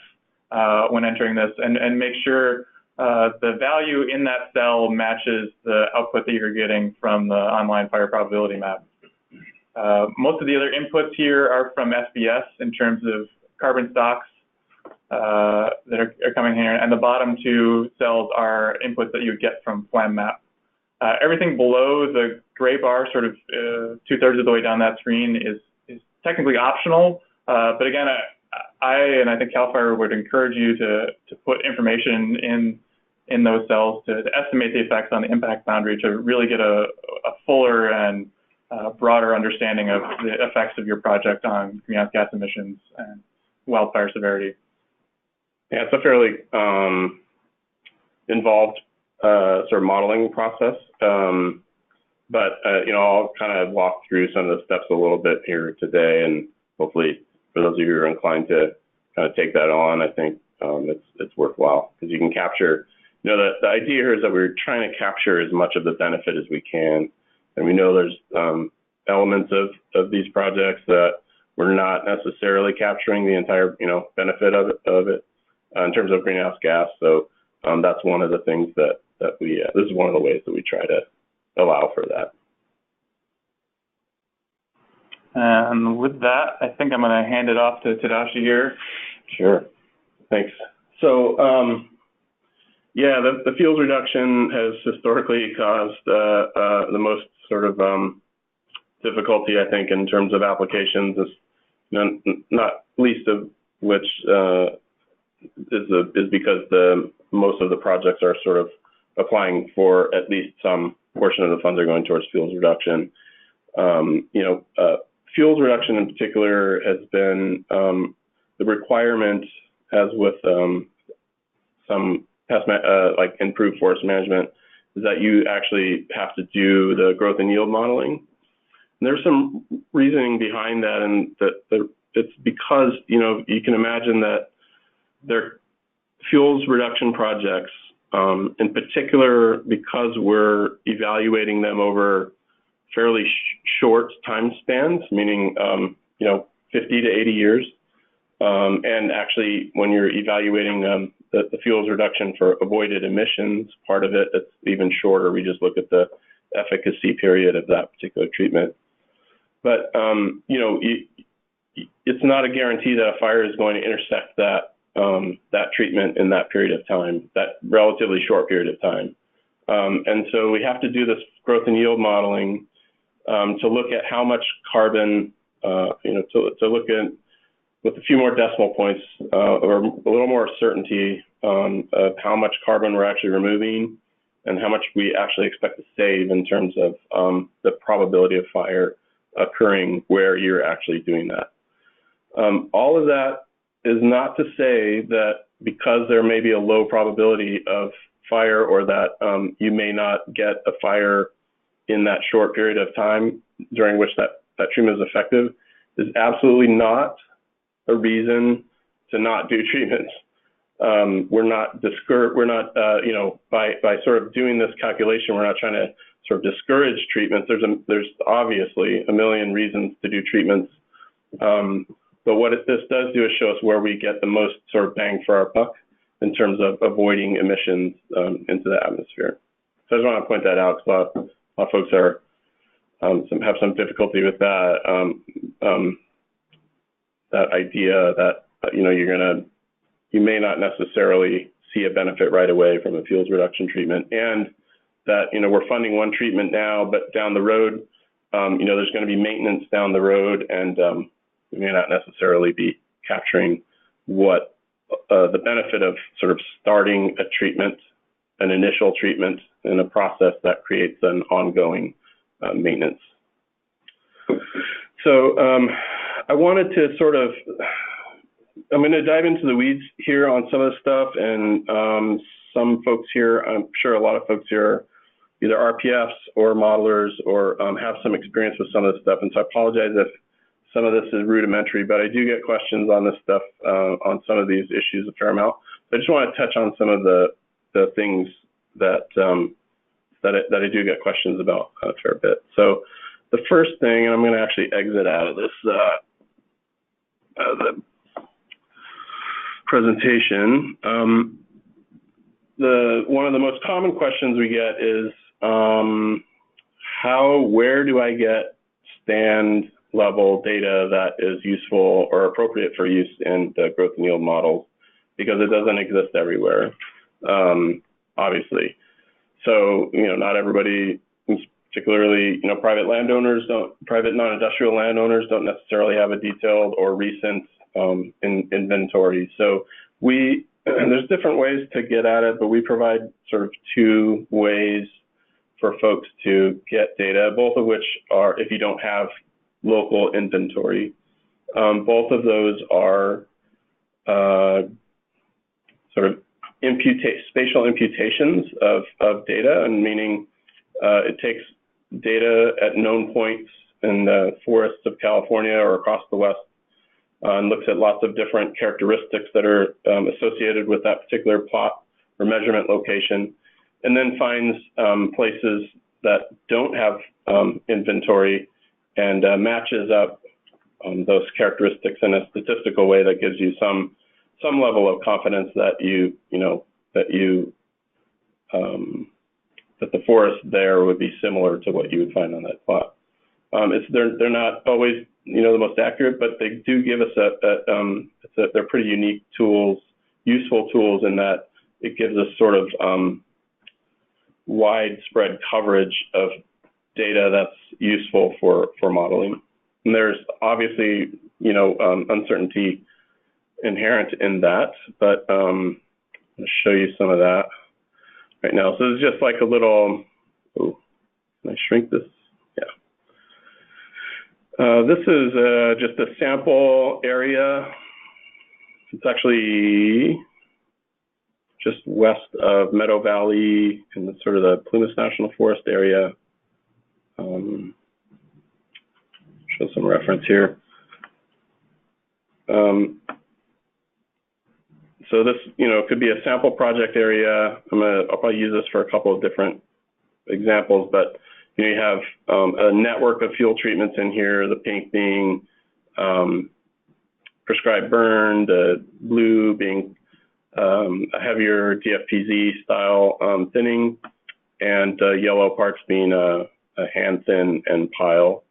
when entering this, and make sure the value in that cell matches the output that you're getting from the online fire probability map. Most of the other inputs here are from SBS in terms of carbon stocks that are coming here, and the bottom two cells are inputs that you would get from FlamMap. Everything below the gray bar, sort of 2/3 of the way down that screen, is technically optional, but again, I think CAL FIRE would encourage you to put information in those cells to estimate the effects on the impact boundary, to really get a fuller and broader understanding of the effects of your project on greenhouse gas emissions and wildfire severity. Yeah, it's a fairly involved sort of modeling process. But I'll kind of walk through some of the steps a little bit here today, and hopefully for those of you who are inclined to kind of take that on, I think it's worthwhile, because you can capture, the idea here is that we're trying to capture as much of the benefit as we can. And we know there's elements of these projects that we're not necessarily capturing the entire, benefit of it in terms of greenhouse gas. So that's one of the things that we, this is one of the ways that we try to allow for that. And with that, I think I'm going to hand it off to Tadashi here. Sure. Thanks. So, yeah, the fuels reduction has historically caused the most sort of difficulty, I think, in terms of applications, not least of which is because most of the projects are sort of applying for at least some portion of the funds are going towards fuels reduction. Fuels reduction in particular has been the requirement, as with some pest like improved forest management, is that you actually have to do the growth and yield modeling. And there's some reasoning behind that, and that it's because you can imagine that their fuels reduction projects, in particular, because we're evaluating them over fairly short time spans, meaning 50 to 80 years. And actually, when you're evaluating the fuels reduction for avoided emissions, part of it, it's even shorter. We just look at the efficacy period of that particular treatment. But it's not a guarantee that a fire is going to intersect that treatment in that period of time, that relatively short period of time. And so we have to do this growth and yield modeling to look at how much carbon, to look at with a few more decimal points or a little more certainty of how much carbon we're actually removing and how much we actually expect to save in terms of the probability of fire occurring where you're actually doing that. All of that is not to say that because there may be a low probability of fire, or that you may not get a fire in that short period of time during which that treatment is effective, is absolutely not a reason to not do treatments. we're not, you know, by sort of doing this calculation, we're not trying to sort of discourage treatments. There's obviously a million reasons to do treatments. But what this does do is show us where we get the most sort of bang for our buck in terms of avoiding emissions into the atmosphere. So I just want to point that out because a lot of folks are have some difficulty with that that idea that you may not necessarily see a benefit right away from a fuels reduction treatment, and that we're funding one treatment now, but down the road, there's going to be maintenance down the road, and we may not necessarily be capturing what the benefit of sort of starting a treatment, an initial treatment, in a process that creates an ongoing maintenance. So I wanted to sort of, I'm going to dive into the weeds here on some of the stuff, and some folks here, I'm sure a lot of folks here are either RPFs or modelers or have some experience with some of this stuff. And so I apologize if some of this is rudimentary, but I do get questions on this stuff, on some of these issues a fair amount. So I just want to touch on some of the things that I do get questions about a fair bit. So the first thing, and I'm going to actually exit out of this the presentation. One of the most common questions we get is where do I get stand level data that is useful or appropriate for use in the growth and yield models, because it doesn't exist everywhere, obviously. So, not everybody, particularly, private non-industrial landowners don't necessarily have a detailed or recent inventory. So there's different ways to get at it, but we provide sort of two ways for folks to get data, both of which are, if you don't have local inventory, both of those are sort of spatial imputations of data, and meaning it takes data at known points in the forests of California or across the West, and looks at lots of different characteristics that are associated with that particular plot or measurement location, and then finds places that don't have inventory and matches up those characteristics in a statistical way that gives you some level of confidence that that the forest there would be similar to what you would find on that plot. They're not always the most accurate, but they do give us they're pretty unique tools, useful tools, in that it gives us sort of widespread coverage of data that's useful for modeling. And there's obviously uncertainty inherent in that, but I'll show you some of that right now. So it's just like a little, can I shrink this? Yeah. This is just a sample area. It's actually just west of Meadow Valley in the sort of the Plumas National Forest area. Show some reference here. So this, could be a sample project area. I'll probably use this for a couple of different examples, but you have a network of fuel treatments in here, the pink being prescribed burn, the blue being a heavier DFPZ style thinning, and yellow parts being a hand thin and pile.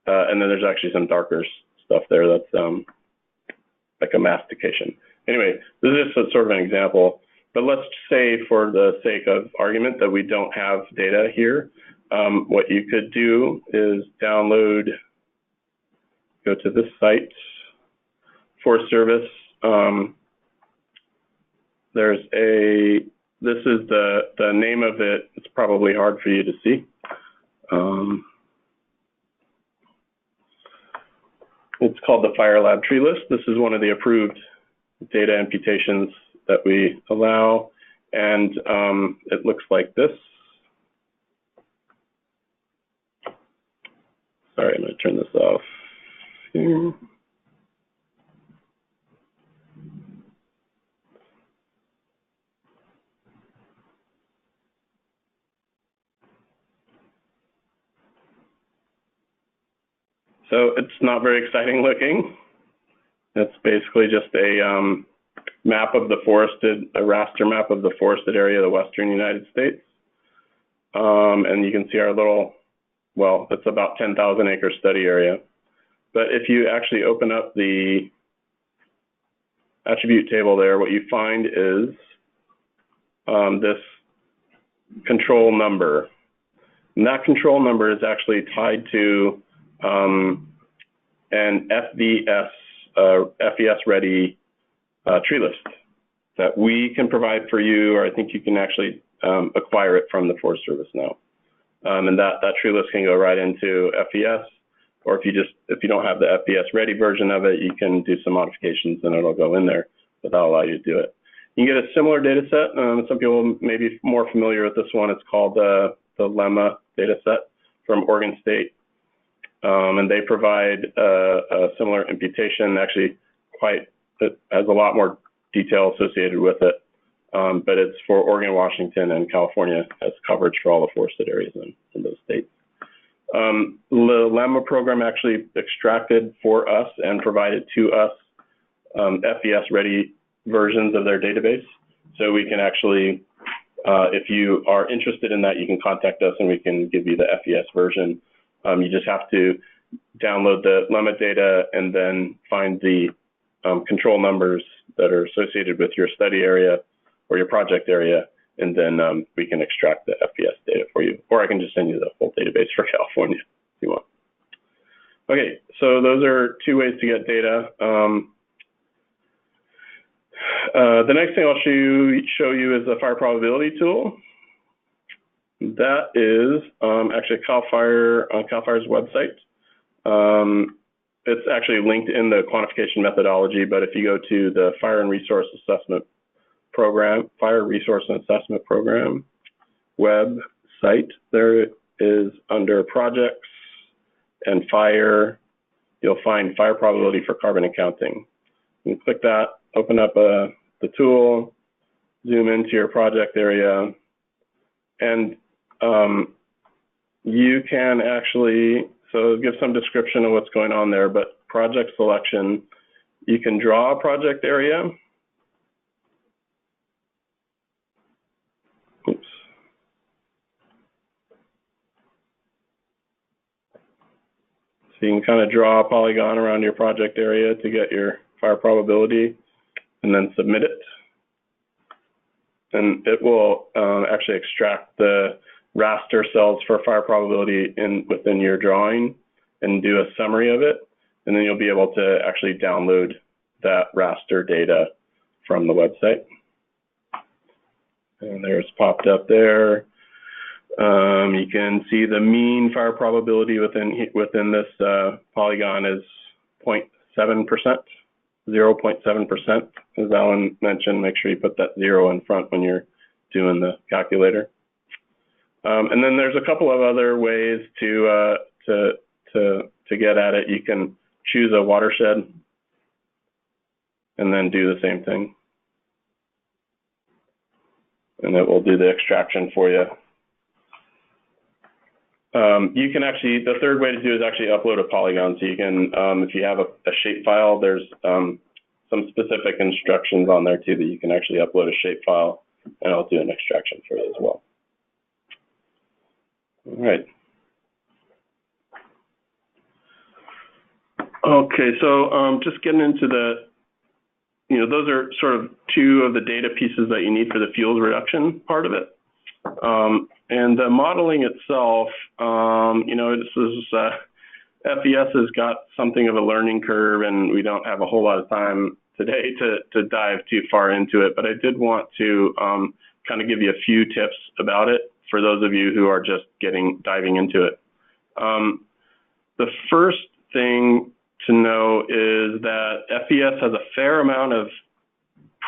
And then there's actually some darker stuff there that's like a mastication. Anyway, this is just sort of an example, but let's say for the sake of argument that we don't have data here. What you could do is download, go to this site, Forest Service. This is the name of it. It's probably hard for you to see. It's called the Fire Lab Tree List. This is one of the approved data imputations that we allow, and it looks like this. Sorry, I'm going to turn this off here. So it's not very exciting looking. It's basically just a map of the a raster map of the forested area of the western United States. And you can see our little, well, it's about 10,000 acre study area. But if you actually open up the attribute table there, what you find is this control number. And that control number is actually tied to an FES ready tree list that we can provide for you, or I think you can actually acquire it from the Forest Service now. And that tree list can go right into FES, or if you don't have the FES ready version of it, you can do some modifications and it'll go in there, but that'll allow you to do it. You can get a similar data set. Some people may be more familiar with this one. It's called the LEMMA data set from Oregon State. And they provide a similar imputation, actually it has a lot more detail associated with it. But it's for Oregon, Washington, and California as coverage for all the forested areas in those states. The LEMMA program actually extracted for us and provided to us FES-ready versions of their database. So we can actually, if you are interested in that, you can contact us and we can give you the FES version. You just have to download the LEMMA data and then find the control numbers that are associated with your study area or your project area, and then we can extract the FES data for you. Or I can just send you the full database for California if you want. Okay, so those are two ways to get data. The next thing I'll show you is the fire probability tool. That is actually CAL FIRE on CAL FIRE's website. It's actually linked in the quantification methodology, but if you go to the Fire Resource and Assessment Program website, there is under projects and fire, you'll find fire probability for carbon accounting. You can click that, open up the tool, zoom into your project area, and you can actually, so give some description of what's going on there, but project selection, you can draw a project area. Oops. So you can kind of draw a polygon around your project area to get your fire probability and then submit it. And it will actually extract the raster cells for fire probability within your drawing and do a summary of it. And then you'll be able to actually download that raster data from the website. And there's popped up there. You can see the mean fire probability within this polygon is 0.7%, 0.7%. As Alan mentioned, make sure you put that 0 in front when you're doing the calculator. And then there's a couple of other ways to get at it. You can choose a watershed and then do the same thing. And it will do the extraction for you. You can actually, the third way to do is actually upload a polygon. So you can, if you have a shape file, there's some specific instructions on there too that you can actually upload a shape file and I'll do an extraction for you as well. All right. Okay, so just getting into the, those are sort of two of the data pieces that you need for the fuels reduction part of it. And the modeling itself, FES has got something of a learning curve and we don't have a whole lot of time today to dive too far into it, but I did want to kind of give you a few tips about it for those of you who are just diving into it. The first thing to know is that FES has a fair amount of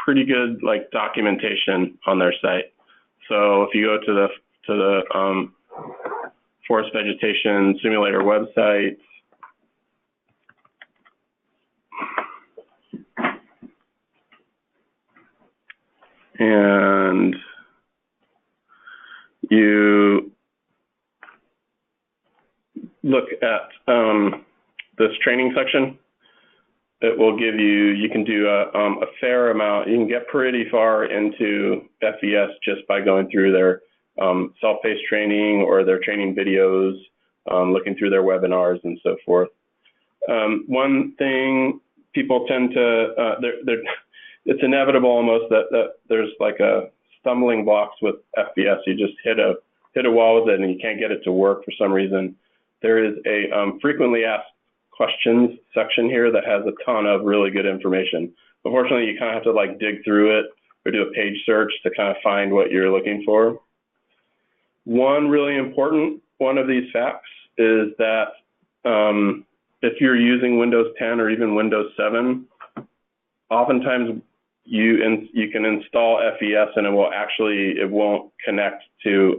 pretty good documentation on their site. So if you go to the Forest Vegetation Simulator website, and you look at training section. It will give you, you can do a fair amount, you can get pretty far into FES just by going through their self-paced training or their training videos, looking through their webinars and so forth. One thing people tend to, it's inevitable almost that there's like a stumbling blocks with FBS. You just hit a wall with it and you can't get it to work for some reason. There is a frequently asked questions section here that has a ton of really good information. Unfortunately, you kind of have to like dig through it or do a page search to kind of find what you're looking for. One really important one of these facts is that if you're using Windows 10 or even Windows 7, oftentimes you can install FES and it won't connect to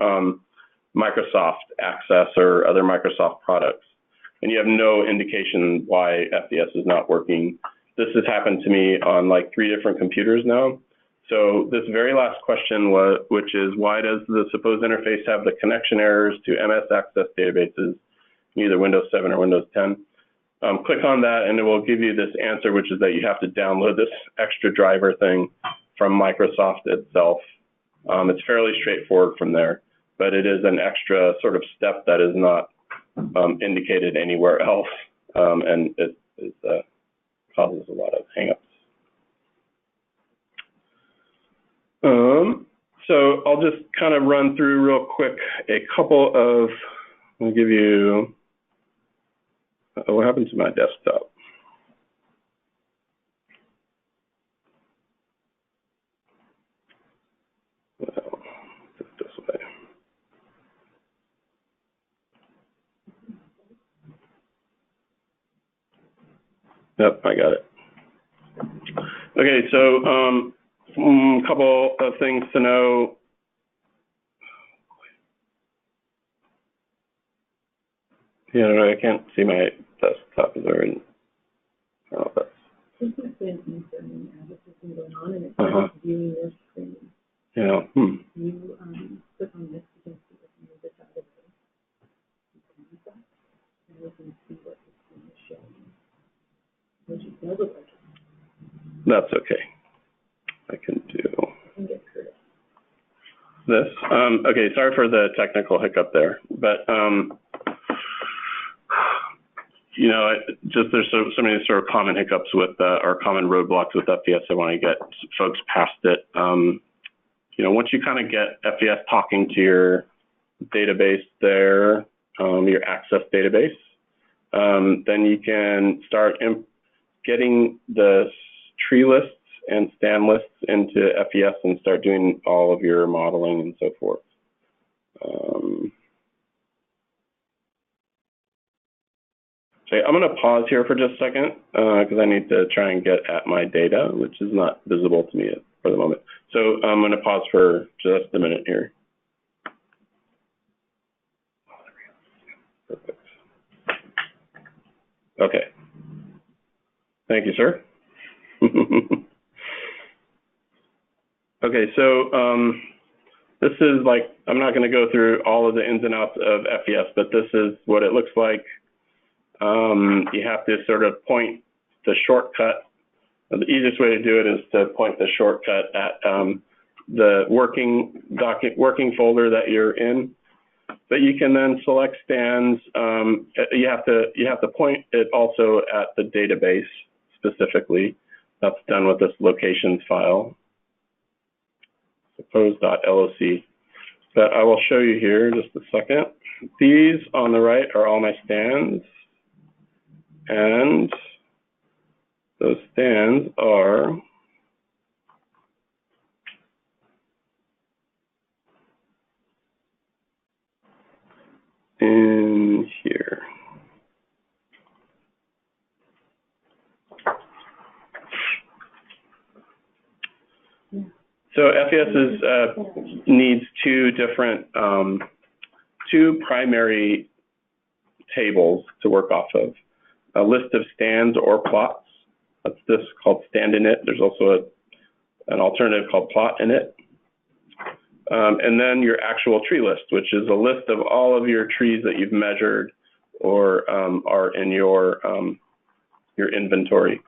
Microsoft Access or other Microsoft products. And you have no indication why FES is not working. This has happened to me on like 3 different computers now. So this very last question which is, why does the supposed interface have the connection errors to MS Access databases in either Windows 7 or Windows 10? Click on that and it will give you this answer, which is that you have to download this extra driver thing from Microsoft itself. It's fairly straightforward from there, but it is an extra sort of step that is not indicated anywhere else, and it causes a lot of hangups. So I'll just kind of run through real quick a couple of, I'll give you, what happened to my desktop? Well, this way. Yep, I got it. Okay, so a couple of things to know. Yeah, I can't see my desktop. Is there? I don't know if that's. This has been concerning as this has been going on, and it's not viewing your screen. Yeah. You click on this, you can see if you move this out of the way. You can use that, and you can see what the screen is showing. Which it does look like it. That's okay. I can do Get Curtis. this. Okay, sorry for the technical hiccup there, but you know, there's so many sort of common hiccups with or common roadblocks with FES. I want to get folks past it. You know, once you kind of get FES talking to your database there, your Access database, then you can start getting the tree lists and stand lists into FES and start doing all of your modeling and so forth. Okay, I'm going to pause here for just a second because I need to try and get at my data, which is not visible to me for the moment. So I'm going to pause for just a minute here. Perfect. Okay. Thank you, sir. Okay, so this is like, I'm not going to go through all of the ins and outs of FES, but this is what it looks like. You have to sort of point the shortcut. The easiest way to do it is to point the shortcut at the working folder that you're in. But you can then select stands. You have to point it also at the database specifically. That's done with this locations file, suppose.loc. But I will show you here in just a second. These on the right are all my stands. And those stands are in here. So FES needs two primary tables to work off of. A list of stands or plots. That's this called stand init. There's also an alternative called plot init. And then your actual tree list, which is a list of all of your trees that you've measured or are in your your inventory.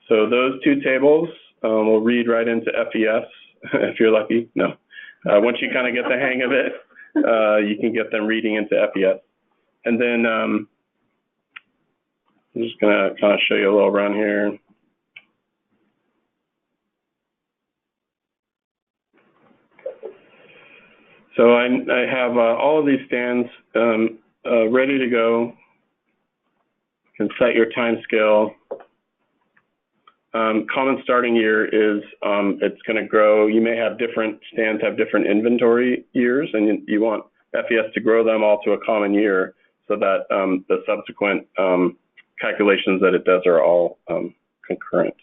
So those two tables will read right into FES if you're lucky. No. Once you kind of get the hang of it, you can get them reading into FES. And then I'm just going to kind of show you a little run here. So I have all of these stands ready to go. You can set your time scale. Common starting year is it's going to grow. You may have different stands have different inventory years, and you want FES to grow them all to a common year so that the subsequent calculations that it does are all concurrent.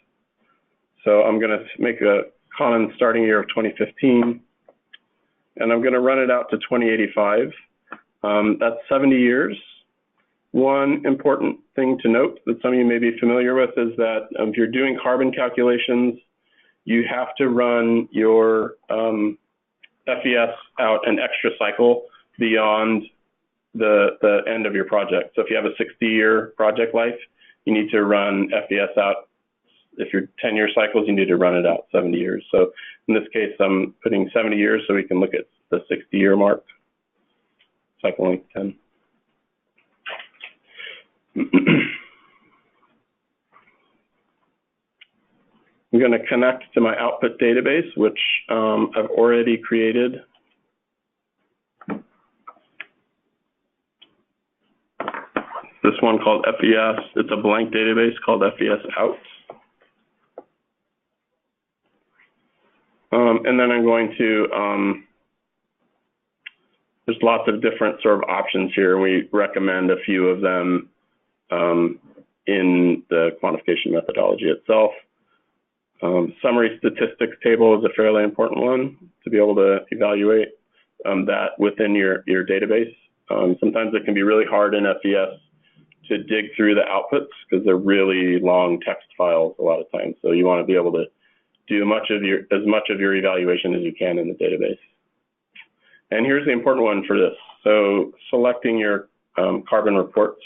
So I'm going to make a common starting year of 2015, and I'm going to run it out to 2085. That's 70 years. One important thing to note that some of you may be familiar with is that if you're doing carbon calculations, you have to run your FES out an extra cycle beyond the end of your project. So if you have a 60-year project life, you need to run FES out. If you're 10-year cycles, you need to run it out 70 years. So in this case, I'm putting 70 years so we can look at the 60-year mark, cycle length 10. I'm going to connect to my output database, which I've already created. This one called FES. It's a blank database called FES out. And then I'm going to, there's lots of different sort of options here. We recommend a few of them in the quantification methodology itself. Summary statistics table is a fairly important one to be able to evaluate that within your database. Sometimes it can be really hard in FES to dig through the outputs because they're really long text files a lot of times. So you want to be able to do as much of your evaluation as you can in the database. And here's the important one for this. So selecting your carbon reports.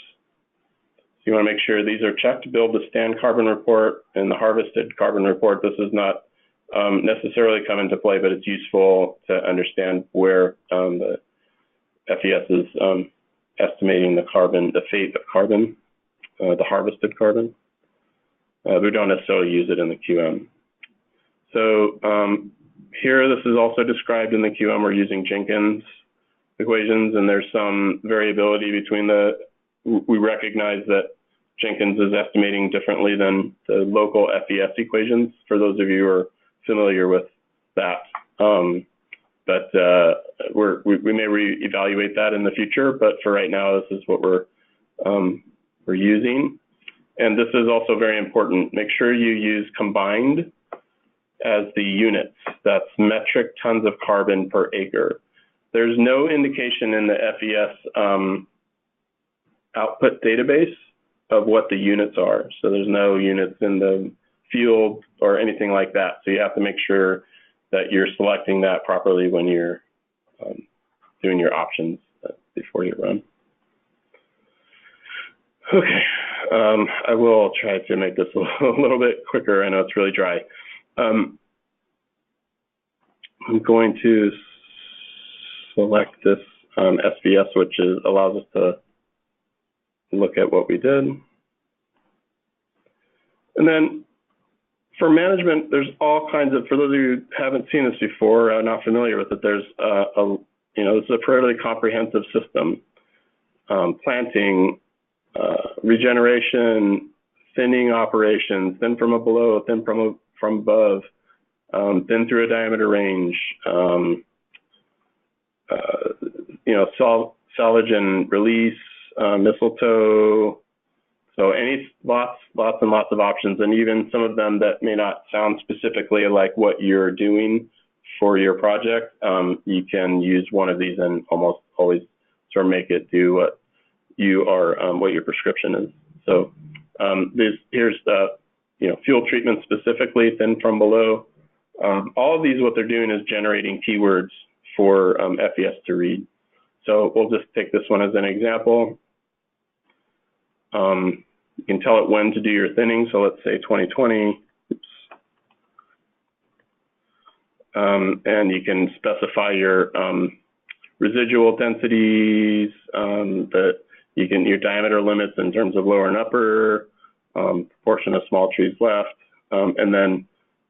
So you want to make sure these are checked, build the stand carbon report and the harvested carbon report. This does not necessarily come into play, but it's useful to understand where the FES is estimating the carbon, the fate of carbon, the harvested carbon. We don't necessarily use it in the QM. So here, this is also described in the QM. We're using Jenkins equations, and there's some variability between we recognize that Jenkins is estimating differently than the local FES equations, for those of you who are familiar with that. But we may reevaluate that in the future, but for right now, this is what we're using. And this is also very important. Make sure you use combined as the units. That's metric tons of carbon per acre. There's no indication in the FES output database of what the units are. So there's no units in the field or anything like that. So you have to make sure that you're selecting that properly when you're doing your options before you run. Okay, I will try to make this a little bit quicker. I know it's really dry. I'm going to select this SVS, which allows us to look at what we did. And then for management, there's all kinds of, for those of you who haven't seen this before, are not familiar with it, there's this is a fairly comprehensive system. Planting, regeneration, thinning operations, thin from below, thin from above, thin through a diameter range, salvage and release, mistletoe. So lots and lots of options, and even some of them that may not sound specifically like what you're doing for your project, you can use one of these and almost always sort of make it do what you are, what your prescription is. So here's the fuel treatment specifically, thin from below. All of these, what they're doing is generating keywords for FES to read. So we'll just take this one as an example. You can tell it when to do your thinning. So let's say 2020. Oops. And you can specify your residual densities, your diameter limits in terms of lower and upper, proportion of small trees left, and then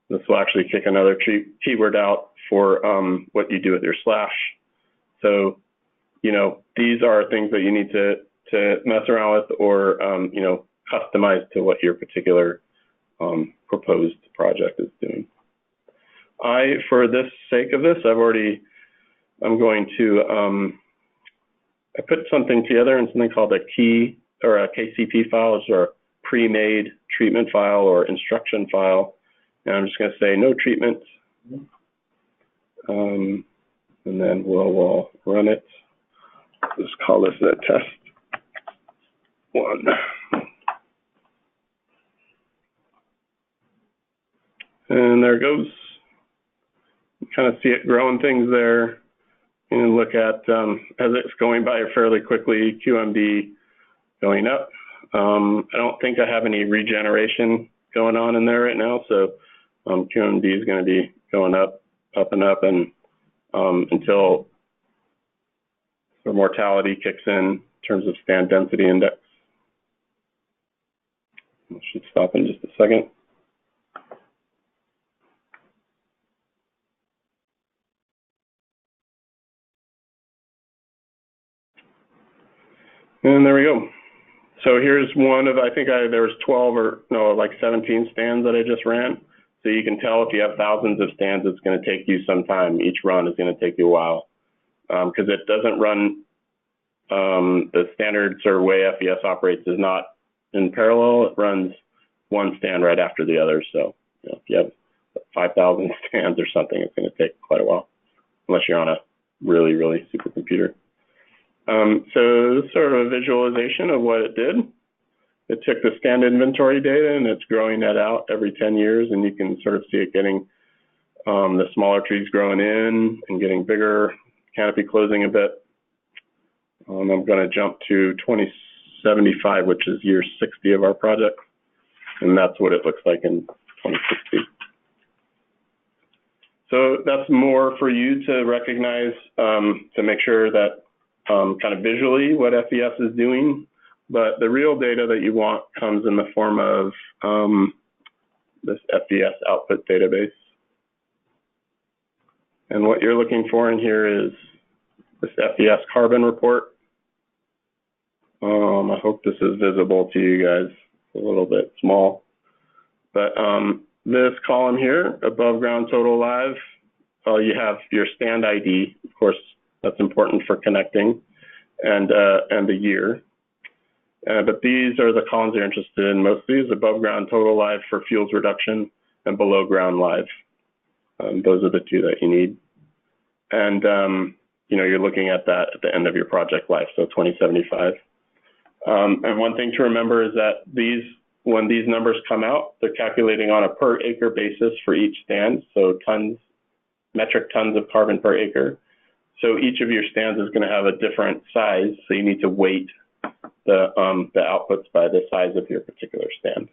this will actually kick another keyword out for what you do with your slash. So, these are things that you need to mess around with or, customize to what your particular proposed project is doing. For the sake of this, I'm going to, I put something together in something called a key or a KCP file, which is a pre-made treatment file or instruction file. And I'm just going to say no treatment. And then we'll run it. Let's call this a test 1. And there it goes. You kind of see it growing things there. And look at, as it's going by fairly quickly, QMD going up. I don't think I have any regeneration going on in there right now, so QMD is going to be going up, and until the mortality kicks in terms of stand density index. I should stop in just a second. And there we go. So here's one of, I think there was 12 or no, like 17 stands that I just ran. So you can tell if you have thousands of stands, it's going to take you some time. Each run is going to take you a while because it doesn't run, the standard sort of way FES operates is not in parallel. It runs one stand right after the other. So if you have 5,000 stands or something, it's going to take quite a while, unless you're on a really, really supercomputer. So this is sort of a visualization of what it did. It took the stand inventory data and it's growing that out every 10 years, and you can sort of see it getting the smaller trees growing in and getting bigger, canopy closing a bit. I'm going to jump to 2075, which is year 60 of our project, and that's what it looks like in 2060. So that's more for you to recognize, to make sure that kind of visually what FES is doing, but the real data that you want comes in the form of this FES output database. And what you're looking for in here is this FES carbon report. I hope this is visible to you guys. It's a little bit small, but this column here, above ground total live, you have your stand ID, of course. That's important for connecting, and the year. But these are the columns you're interested in. Most of these, above ground total live for fuels reduction and below ground live. Those are the two that you need. And you're looking at that at the end of your project life, so 2075. And one thing to remember is that when these numbers come out, they're calculating on a per acre basis for each stand, so metric tons of carbon per acre. So each of your stands is going to have a different size, so you need to weight the outputs by the size of your particular stand.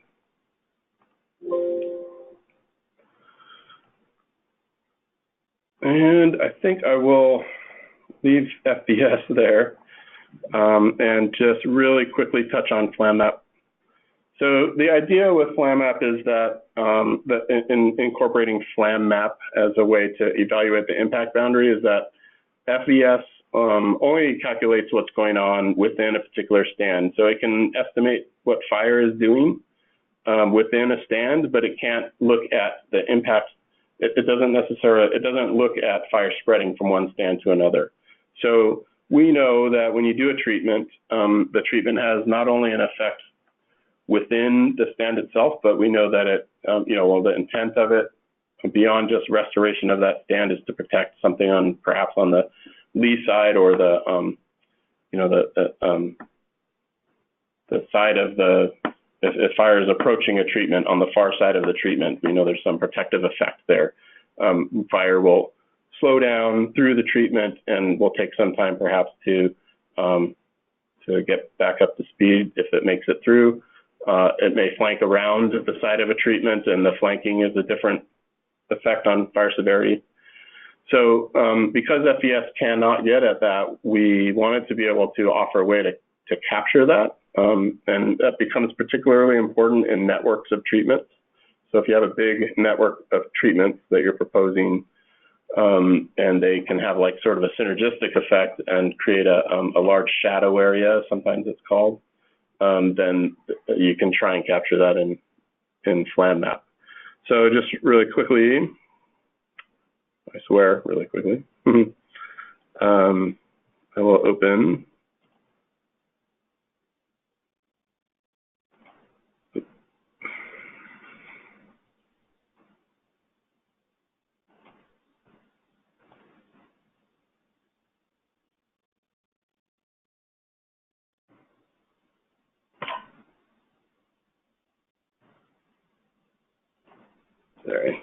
And I think I will leave FES there and just really quickly touch on FlamMap. So the idea with FlamMap is that, in incorporating FlamMap as a way to evaluate the impact boundary is that FES only calculates what's going on within a particular stand. So it can estimate what fire is doing within a stand, but it can't look at the impact. It doesn't look at fire spreading from one stand to another. So we know that when you do a treatment, the treatment has not only an effect within the stand itself, but we know that it, the intent of it beyond just restoration of that stand is to protect something perhaps on the lee side or the side of if fire is approaching a treatment on the far side of the treatment, we know there's some protective effect there. Fire will slow down through the treatment and will take some time perhaps to get back up to speed if it makes it through. It may flank around the side of a treatment, and the flanking is a different effect on fire severity. So because FES cannot get at that, we wanted to be able to offer a way to capture that. And that becomes particularly important in networks of treatments. So if you have a big network of treatments that you're proposing, and they can have like sort of a synergistic effect and create a large shadow area, sometimes it's called, then you can try and capture that in FlamMap. So just really quickly, I swear really quickly, I will open sorry.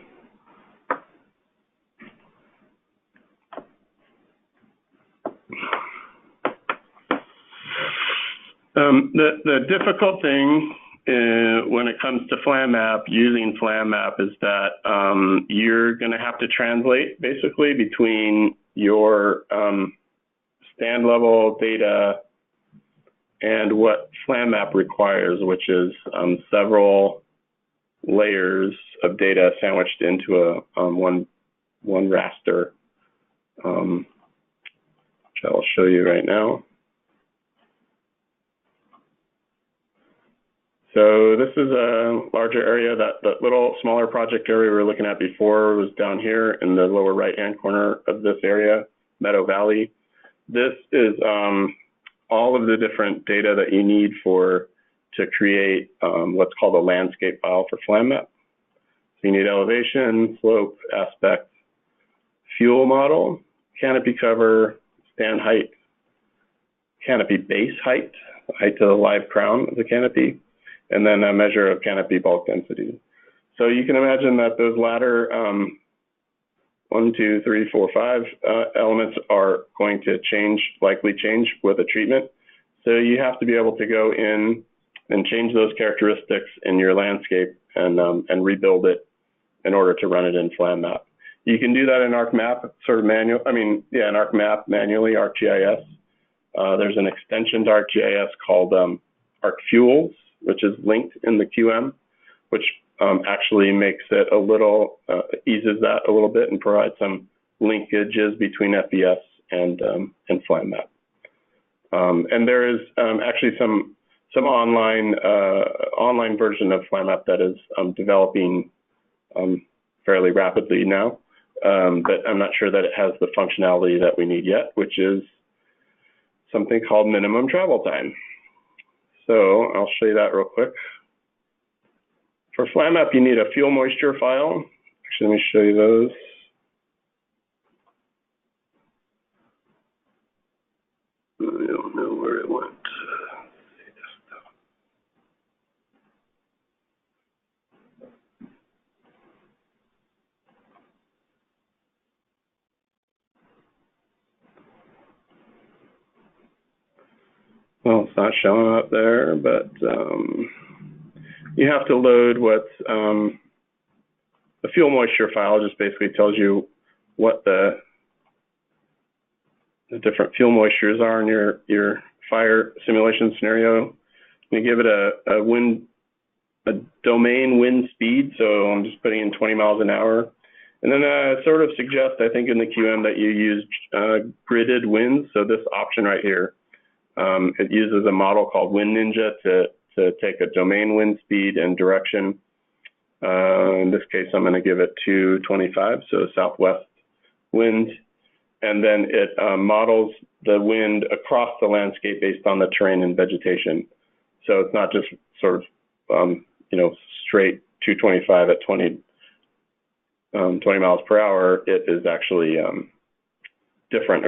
The difficult thing when it comes to FlamMap, using FlamMap, is that you're going to have to translate basically between your stand level data and what FlamMap requires, which is several layers of data sandwiched into a one raster, which I'll show you right now. So this is a larger area. That little smaller project area we were looking at before was down here in the lower right-hand corner of this area, Meadow Valley. This is all of the different data that you need to create what's called a landscape file for FlamMap. So you need elevation, slope, aspect, fuel model, canopy cover, stand height, canopy base height, height to the live crown of the canopy, and then a measure of canopy bulk density. So you can imagine that those latter 1, 2, 3, 4, 5 elements are going to likely change with a treatment. So you have to be able to go in and change those characteristics in your landscape and rebuild it in order to run it in FlamMap. You can do that in ArcMap, sort of manual. in ArcMap manually, ArcGIS. There's an extension to ArcGIS called ArcFuels, which is linked in the QM, which actually makes it a little, eases that a little bit and provides some linkages between FES and FlamMap. And there is actually some online version of FlamMap that is developing fairly rapidly now, but I'm not sure that it has the functionality that we need yet, which is something called minimum travel time. So I'll show you that real quick. For FlamMap, you need a fuel moisture file. Actually, let me show you those. I don't know where it went. Well, it's not showing up there, but you have to load what's the fuel moisture file. Just basically tells you what the different fuel moistures are in your fire simulation scenario. You give it a domain wind speed, so I'm just putting in 20 miles an hour. And then sort of suggest, I think in the QM, that you use gridded winds. So this option right here, it uses a model called Wind Ninja to take a domain wind speed and direction. In this case, I'm going to give it 225, so southwest wind. And then it models the wind across the landscape based on the terrain and vegetation. So it's not just sort of, straight 225 at 20 miles per hour. It is actually different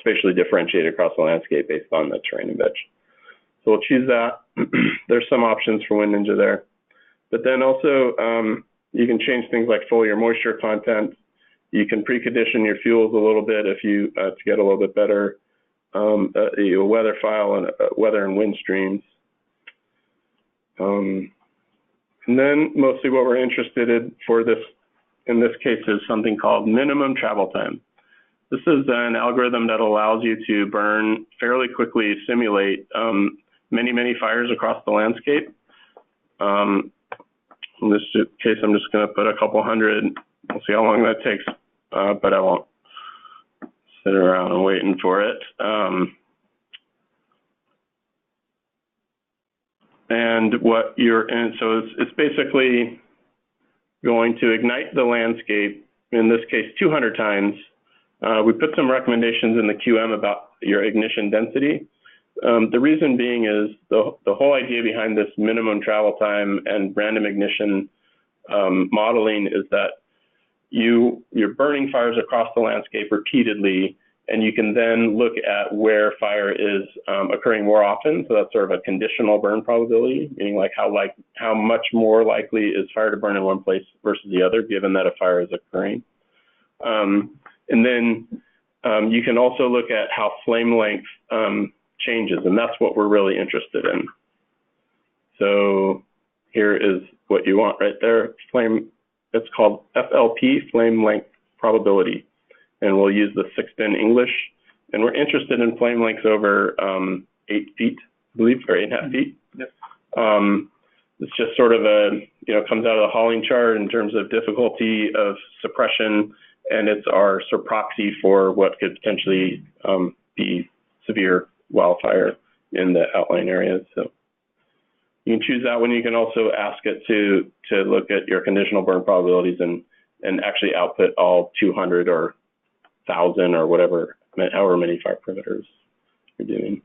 spatially differentiated across the landscape based on the terrain and veg. So we'll choose that. There's some options for Wind Ninja there. But then also, you can change things like foliar moisture content. You can precondition your fuels a little bit if you to get a little bit better weather file and weather and wind streams. And then mostly what we're interested in for this, in this case, is something called minimum travel time. This is an algorithm that allows you to burn fairly quickly, simulate many fires across the landscape. In this case, I'm just going to put a couple hundred. We'll see how long that takes, but I won't sit around and waiting for it. And what you're in, so it's basically going to ignite the landscape, in this case, 200 times. We put some recommendations in the QM about your ignition density. The reason being is the whole idea behind this minimum travel time and random ignition modeling is that you're burning fires across the landscape repeatedly, and you can then look at where fire is occurring more often. So that's sort of a conditional burn probability, meaning like how much more likely is fire to burn in one place versus the other, given that a fire is occurring. And then you can also look at how flame length changes, and that's what we're really interested in. So here is what you want right there. It's called FLP, flame length probability. And we'll use the 610 English. And we're interested in flame lengths over 8 feet, I believe, or 8.5 feet. Yep. It's just sort of comes out of the Halling chart in terms of difficulty of suppression, and it's our sort of proxy for what could potentially be severe wildfire in the outlying areas. So you can choose that one. You can also ask it to look at your conditional burn probabilities and actually output all 200 or 1,000 or whatever, however many fire perimeters you're doing.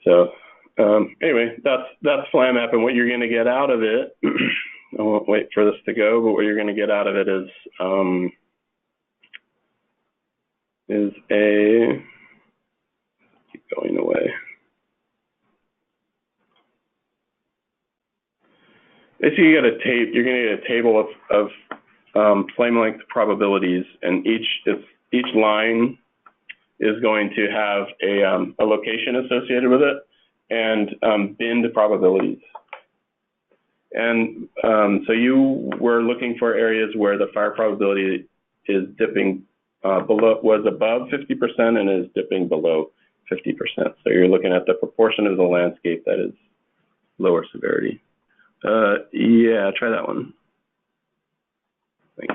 So anyway, that's FlamMap, and what you're going to get out of it. I won't wait for this to go, but what you're going to get out of it is a keep going away. Basically, you're going to get a table of flame length probabilities, and each line is going to have a location associated with it and binned probabilities. And so you were looking for areas where the fire probability is dipping was above 50% and is dipping below 50%. So you're looking at the proportion of the landscape that is lower severity. Yeah, try that one. Thanks.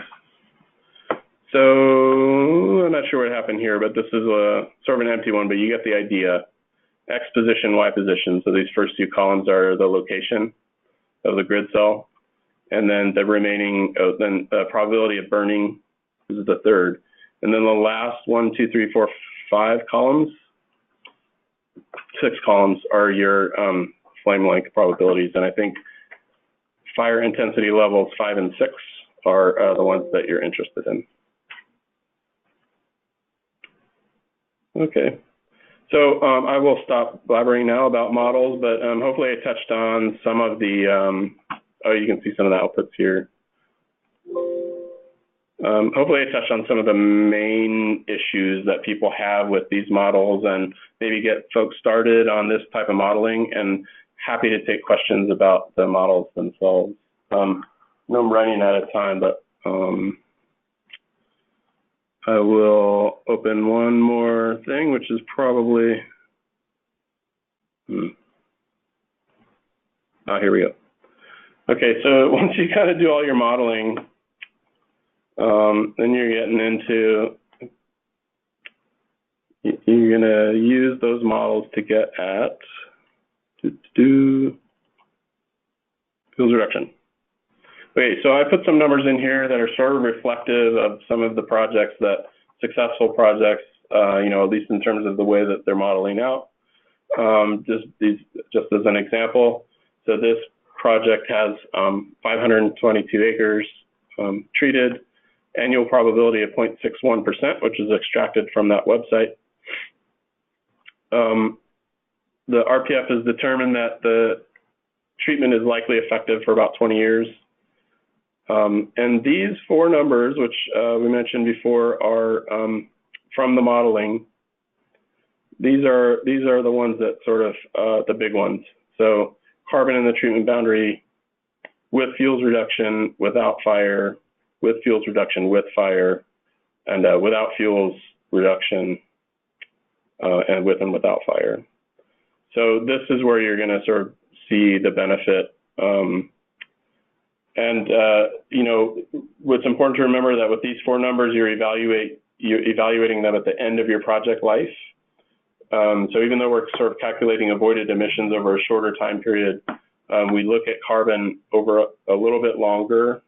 So I'm not sure what happened here, but this is a sort of an empty one, but you get the idea. X position, Y position. So these first two columns are the location of the grid cell. And then the remaining, then the probability of burning, this is the third. And then the last 1, 2, 3, 4, 5 columns, 6 columns are your flame length probabilities. And I think fire intensity levels 5 and 6 are the ones that you're interested in. Okay, so I will stop blabbering now about models, but hopefully I touched on some of the, you can see some of the outputs here. Hopefully I touched on some of the main issues that people have with these models and maybe get folks started on this type of modeling, and happy to take questions about the models themselves. I know I'm running out of time, but I will open one more thing, which is probably, here we go. Okay, so once you kind of do all your modeling, then you're getting into, you're gonna use those models to get at fuels reduction. Okay, so I put some numbers in here that are sort of reflective of some of the projects that, successful projects, at least in terms of the way that they're modeling out. Just as an example, so this project has 522 acres treated, annual probability of 0.61%, which is extracted from that website. The RPF has determined that the treatment is likely effective for about 20 years. And these 4 numbers, which we mentioned before, are from the modeling. These are the ones that sort of the big ones. So carbon in the treatment boundary with fuels reduction, without fire, with fuels reduction, with fire, and without fuels reduction, and with and without fire. So this is where you're going to sort of see the benefit. You know, what's important to remember that with these 4 numbers, you're evaluating them at the end of your project life. So even though we're sort of calculating avoided emissions over a shorter time period, we look at carbon over a little bit longer,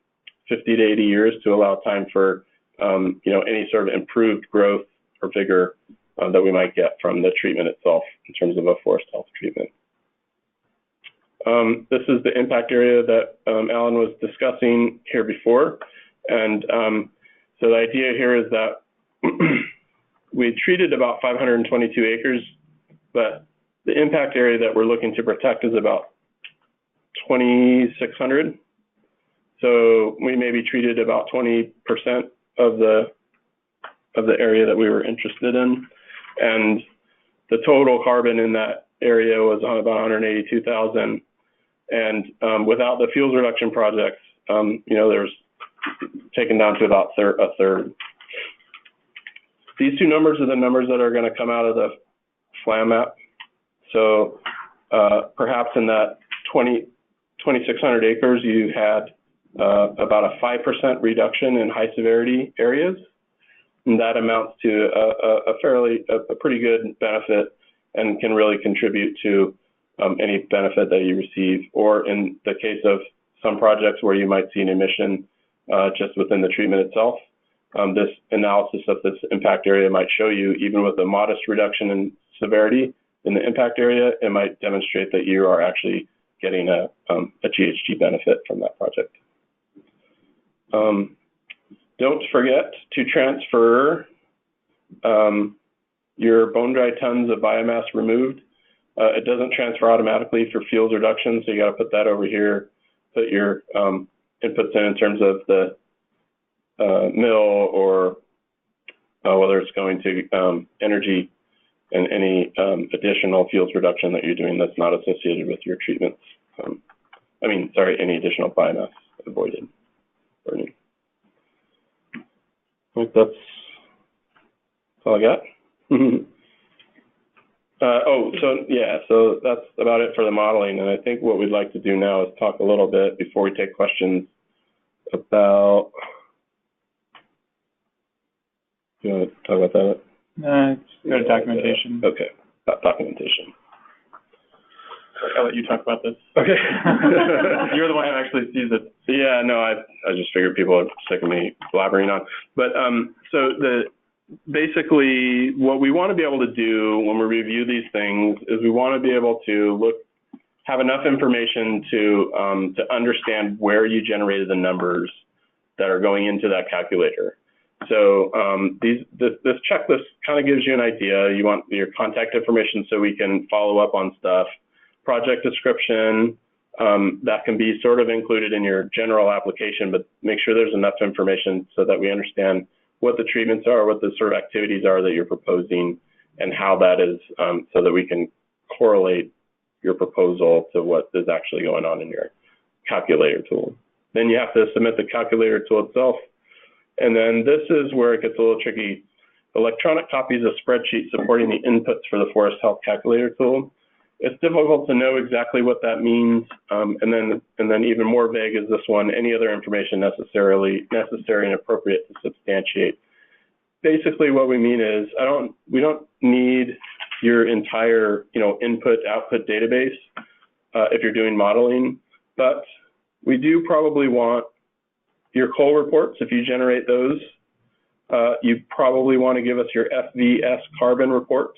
50 to 80 years, to allow time for you know, any sort of improved growth or vigor that we might get from the treatment itself in terms of a forest health treatment. This is the impact area that Alan was discussing here before. And so the idea here is that we treated about 522 acres, but the impact area that we're looking to protect is about 2,600. So we maybe treated about 20% of the area that we were interested in. And the total carbon in that area was about 182,000. And without the fuels reduction projects, you know, there's taken down to about a third. These 2 numbers are the numbers that are going to come out of the FLAM map. So perhaps in that 2,600 acres, you had about a 5% reduction in high severity areas. And that amounts to a pretty good benefit and can really contribute to any benefit that you receive. Or in the case of some projects where you might see an emission just within the treatment itself, this analysis of this impact area might show you, even with a modest reduction in severity in the impact area, it might demonstrate that you are actually getting a GHG benefit from that project. Don't forget to transfer your bone dry tons of biomass removed. It doesn't transfer automatically for fuels reduction, so you got to put that over here, put your inputs in terms of the mill or whether it's going to energy and any additional fuels reduction that you're doing that's not associated with your treatments. Any additional biomass avoided burning. I think that's all I got. So that's about it for the modeling. And I think what we'd like to do now is talk a little bit before we take questions about, you want to talk about that? Go to documentation. Okay, documentation. I'll let you talk about this. Okay. You're the one who actually sees it. Yeah, no, I just figured people are sick of me blabbering on. But basically what we want to be able to do when we review these things is we want to be able to have enough information to understand where you generated the numbers that are going into that calculator. So this checklist kind of gives you an idea. You want your contact information so we can follow up on stuff. Project description, that can be sort of included in your general application, but make sure there's enough information so that we understand what the treatments are, what the sort of activities are that you're proposing, and how that is, so that we can correlate your proposal to what is actually going on in your calculator tool. Then you have to submit the calculator tool itself. And then this is where it gets a little tricky. Electronic copies of spreadsheets supporting the inputs for the Forest Health Calculator tool. It's difficult to know exactly what that means. And then even more vague is this one, any other information necessary and appropriate to substantiate. Basically what we mean is we don't need your entire input-output database if you're doing modeling, but we do probably want your coal reports. If you generate those, you probably want to give us your FVS carbon report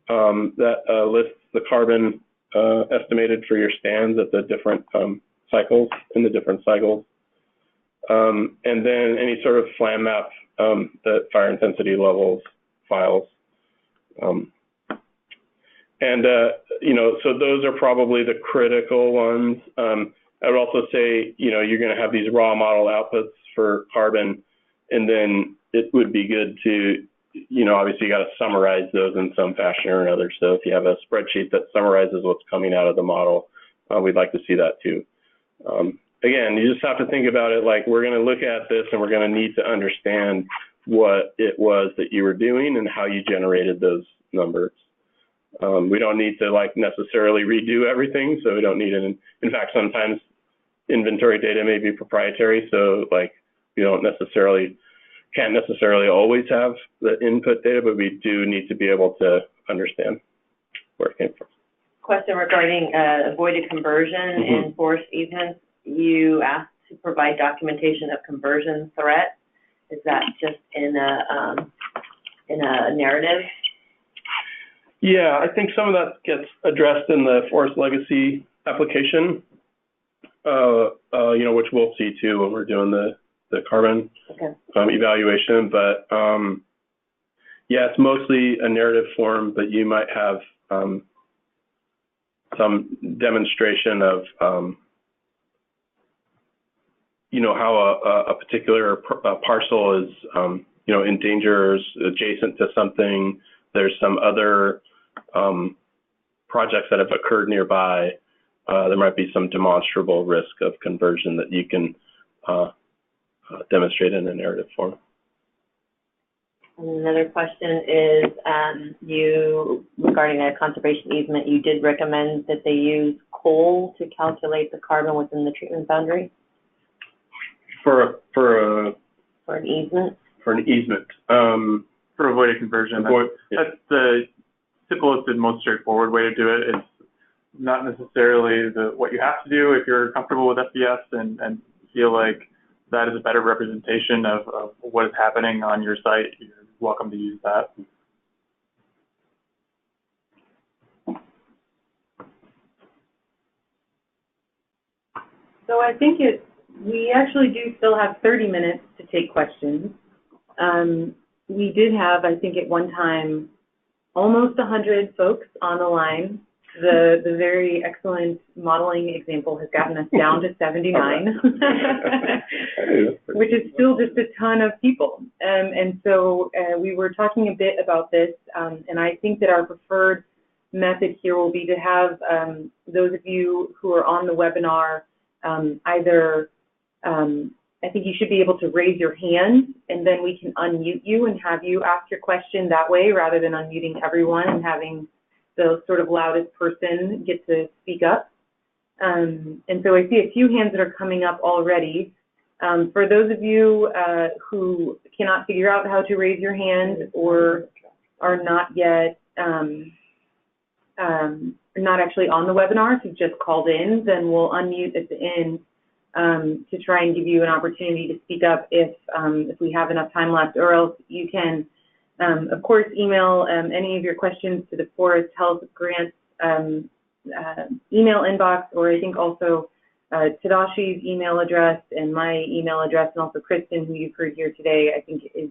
that lists the carbon estimated for your stands at the different cycles, in the different cycles. And then any sort of FLAM map, the fire intensity levels files. So those are probably the critical ones. I would also say, you're going to have these raw model outputs for carbon, and then it would be good to, obviously you got to summarize those in some fashion or another. So if you have a spreadsheet that summarizes what's coming out of the model, we'd like to see that too. Again, you just have to think about it like we're going to look at this and we're going to need to understand what it was that you were doing and how you generated those numbers. We don't need to like necessarily redo everything, so we don't need it. In fact, sometimes inventory data may be proprietary, so like we can't necessarily always have the input data, but we do need to be able to understand where it came from. Question regarding avoided conversion in forest easements. You asked to provide documentation of conversion threat. Is that just in a narrative? Yeah, I think some of that gets addressed in the forest legacy application, which we'll see too when we're doing the carbon evaluation. But yeah, it's mostly a narrative form, but you might have some demonstration of how a particular parcel is in danger or is adjacent to something. There's some other projects that have occurred nearby. There might be some demonstrable risk of conversion that you can demonstrate in a narrative form. And another question is, regarding a conservation easement, you did recommend that they use coal to calculate the carbon within the treatment boundary? For an easement? For an easement. For avoided conversion, that's the simplest and most straightforward way to do it. It's not necessarily what you have to do if you're comfortable with FBS and feel like that is a better representation of what is happening on your site. You're welcome to use that. So I think we actually do still have 30 minutes to take questions. We did have, I think at one time, almost 100 folks on the line. The very excellent modeling example has gotten us down to 79, which is still just a ton of people. And so we were talking a bit about this, and I think that our preferred method here will be to have those of you who are on the webinar I think you should be able to raise your hand, and then we can unmute you and have you ask your question that way, rather than unmuting everyone and having the sort of loudest person get to speak up. And so I see a few hands that are coming up already. For those of you who cannot figure out how to raise your hand or are not yet, not actually on the webinar, if you've just called in, then we'll unmute at the end to try and give you an opportunity to speak up if we have enough time left, or else you can, of course, email any of your questions to the Forest Health Grants email inbox, or I think also Tadashi's email address and my email address, and also Kristen, who you've heard here today, I think is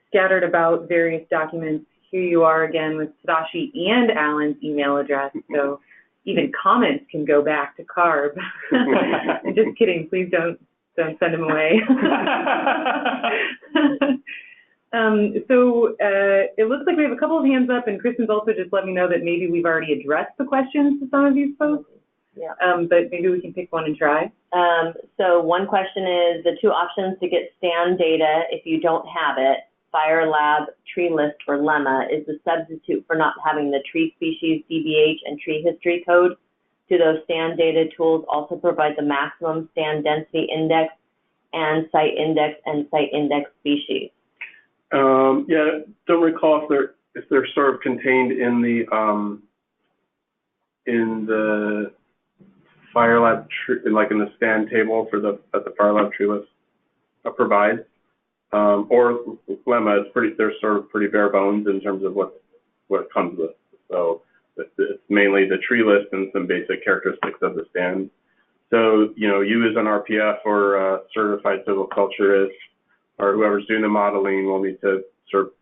scattered about various documents. Here you are again with Tadashi and Alan's email address, so even comments can go back to CARB. I'm just kidding. Please don't send them away. So it looks like we have a couple of hands up, and Kristen's also just let me know that maybe we've already addressed the questions to some of these folks. Yeah. But maybe we can pick one and try. So one question is the two options to get stand data if you don't have it. Fire Lab tree list for Lemma is the substitute for not having the tree species, DBH, and tree history code. Do those stand data tools also provide the maximum stand density index and site index species? Yeah, don't recall if they're sort of contained in the Fire Lab like in the stand table for that the Fire Lab tree list provides. Or Lemma, they're sort of pretty bare bones in terms of what it comes with. So it's mainly the tree list and some basic characteristics of the stand. So, you as an RPF or a certified silviculturist or whoever's doing the modeling will need to sort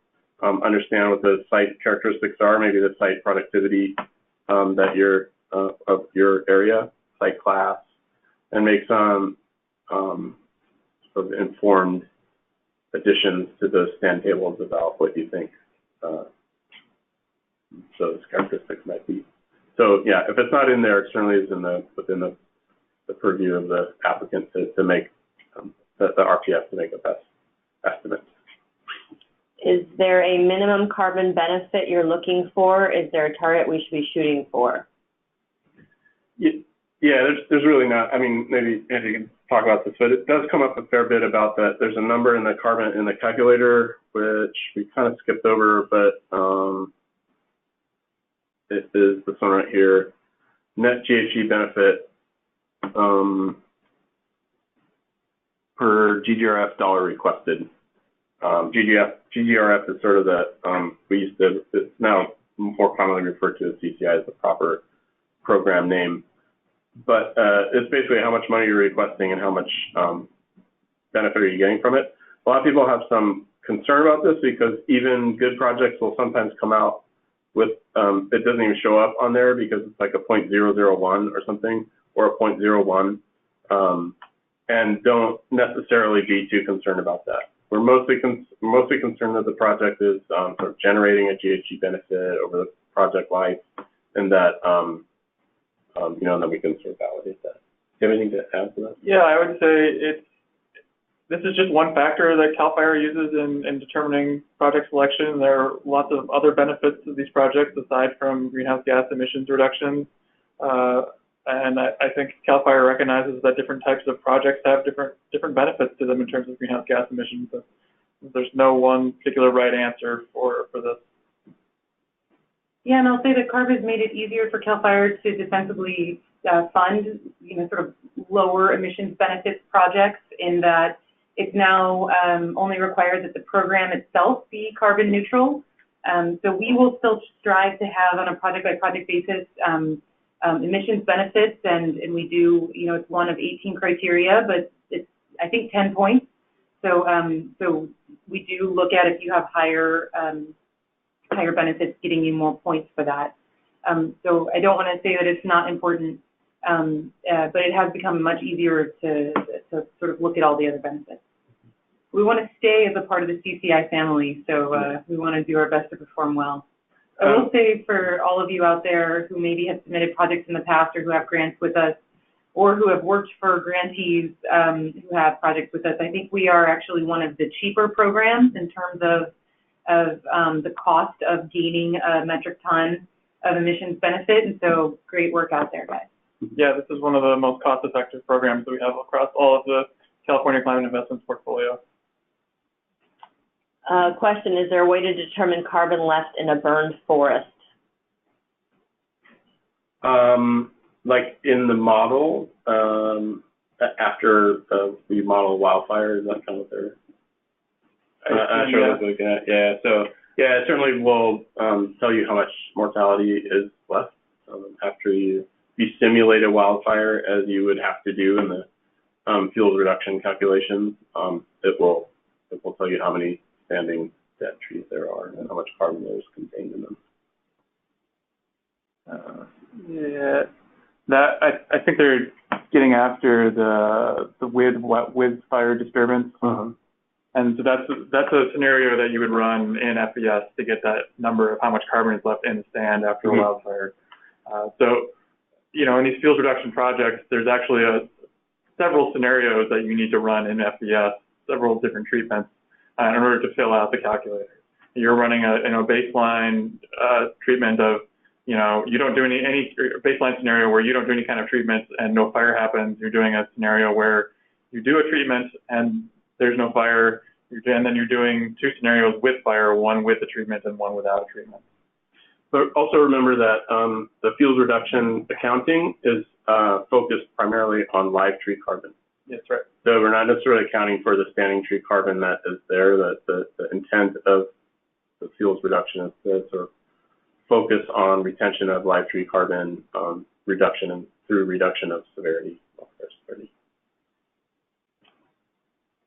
of understand what the site characteristics are, maybe the site productivity of your area, site class, and make some sort of informed additions to those stand tables about what you think those characteristics might be. So yeah, if it's not in there, it certainly is within the purview of the applicant to make the RPS to make a best estimate. Is there a minimum carbon benefit you're looking for? Is there a target we should be shooting for? Yeah, there's really not. I mean, maybe Andy can talk about this, but it does come up a fair bit about that. There's a number in the carbon in the calculator which we kind of skipped over, but it is this one right here. Net GHG benefit per GGRF dollar requested. GGRF is sort of the it's now more commonly referred to as CCI as the proper program name. But it's basically how much money you're requesting and how much benefit are you getting from it. A lot of people have some concern about this because even good projects will sometimes come out with, it doesn't even show up on there because it's like a 0.001 or something, or a 0.01, and don't necessarily be too concerned about that. We're mostly concerned that the project is sort of generating a GHG benefit over the project life, and that you know, and then we can sort of validate that. Do you have anything to add to that? Yeah, I would say this is just one factor that CAL FIRE uses in determining project selection. There are lots of other benefits to these projects aside from greenhouse gas emissions reductions. And I think CAL FIRE recognizes that different types of projects have different benefits to them in terms of greenhouse gas emissions. So there's no one particular right answer for this. Yeah, and I'll say that CARB has made it easier for CAL FIRE to defensively fund, you know, sort of lower emissions benefits projects, in that it's now only required that the program itself be carbon neutral. So we will still strive to have, on a project-by-project basis, emissions benefits, and we do, you know, it's one of 18 criteria, but it's, I think, 10 points. So so we do look at, if you have higher benefits, getting you more points for that. So I don't want to say that it's not important, but it has become much easier to sort of look at all the other benefits. We want to stay as a part of the CCI family, so we want to do our best to perform well. I will say, for all of you out there who maybe have submitted projects in the past, or who have grants with us, or who have worked for grantees who have projects with us, I think we are actually one of the cheaper programs in terms of the cost of gaining a metric ton of emissions benefit, and so great work out there, guys. Yeah, this is one of the most cost-effective programs that we have across all of the California Climate Investments portfolio. Question, is there a way to determine carbon left in a burned forest? Like in the model, after we model wildfire, is that kind of what they're? I'm sure that's what we're looking at. Yeah, so yeah, it certainly will tell you how much mortality is left after you simulate a wildfire, as you would have to do in the fuel reduction calculations. It will tell you how many standing dead trees there are and how much carbon there is contained in them. Yeah, that I think they're getting after the with fire disturbance. And so that's a scenario that you would run in FES to get that number of how much carbon is left in the stand after a wildfire. So, you know, in these fuels reduction projects, there's actually several scenarios that you need to run in FES, several different treatments in order to fill out the calculator. You're running a baseline treatment of, you know, you don't do any baseline scenario where you don't do any kind of treatment and no fire happens. You're doing a scenario where you do a treatment and there's no fire, and then you're doing two scenarios with fire, one with the treatment and one without a treatment. But also remember that the fuels reduction accounting is focused primarily on live tree carbon. That's right. So we're not necessarily accounting for the standing tree carbon that is there. The intent of the fuels reduction is to sort of focus on retention of live tree carbon, reduction through reduction of severity, welfare severity.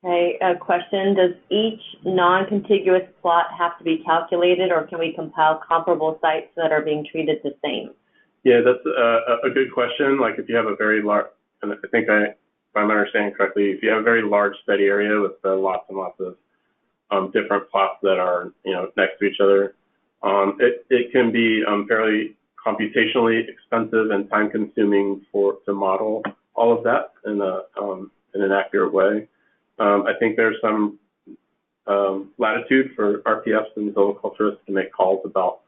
Okay, a question, does each non-contiguous plot have to be calculated, or can we compile comparable sites that are being treated the same? Yeah, that's a good question. Like if you have a very large, and I think if I'm understanding correctly, if you have a very large steady area with lots and lots of different plots that are, you know, next to each other, it can be fairly computationally expensive and time-consuming to model all of that in an accurate way. I think there's some latitude for RPFs and silviculturists to make calls about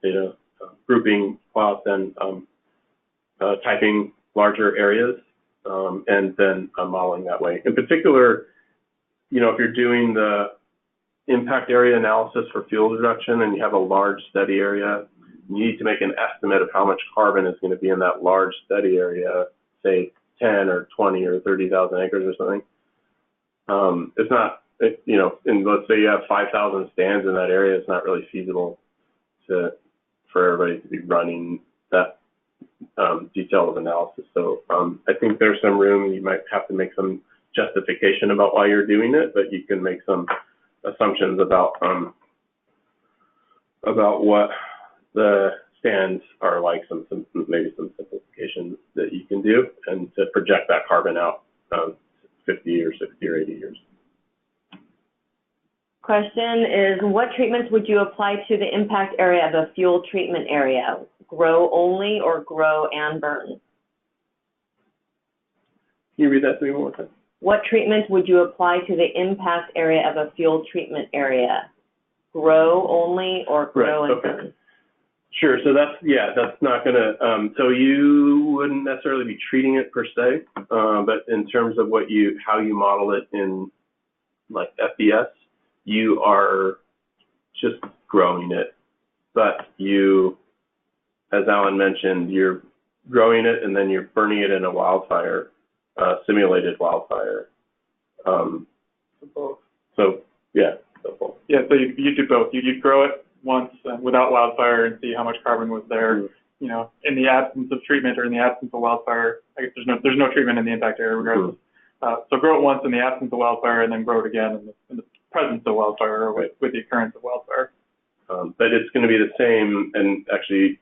data grouping plots and typing larger areas and then modeling that way. In particular, you know, if you're doing the impact area analysis for field reduction and you have a large study area, you need to make an estimate of how much carbon is going to be in that large study area, say 10 or 20 or 30,000 acres or something. It's not, you know, and let's say you have 5,000 stands in that area, it's not really feasible for everybody to be running that detail of analysis. So I think there's some room. You might have to make some justification about why you're doing it, but you can make some assumptions about what the stands are like, maybe some simplifications that you can do, and to project that carbon out 50 or 60 or 80 years. Question is, what treatments would you apply to the impact area of a fuel treatment area? Grow only or grow and burn? Can you read that to me one more time? What treatments would you apply to the impact area of a fuel treatment area? Grow only or grow and burn? Sure. So that's not going to, so you wouldn't necessarily be treating it per se, but in terms of how you model it in like FBS, you are just growing it, but you, as Alan mentioned, you're growing it and then you're burning it in a wildfire, simulated wildfire. So both. So both. Yeah, so you do both. You grow it once without wildfire and see how much carbon was there. Mm-hmm. You know, in the absence of treatment or in the absence of wildfire, I guess there's no treatment in the impact area regardless. Mm-hmm. So grow it once in the absence of wildfire and then grow it again in the presence of wildfire or with the occurrence of wildfire. But it's going to be the same, and actually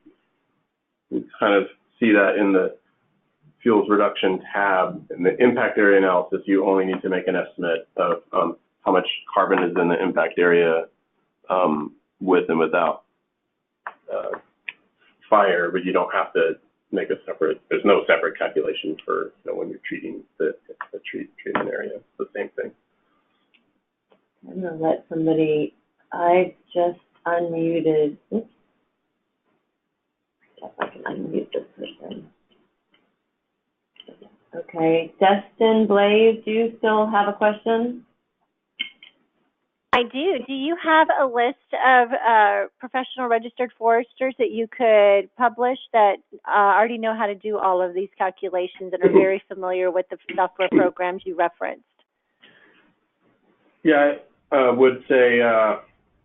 we kind of see that in the fuels reduction tab. In the impact area analysis, you only need to make an estimate of how much carbon is in the impact area with and without fire, but you don't have to make there's no separate calculation for when you're treating the treatment area. It's the same thing. I'm going to let somebody, I just unmuted, oops. If I can unmute this person. Okay, Destin Blaze, do you still have a question? I do. Do you have a list of professional registered foresters that you could publish that already know how to do all of these calculations and are very familiar with the software programs you referenced? Yeah, I would say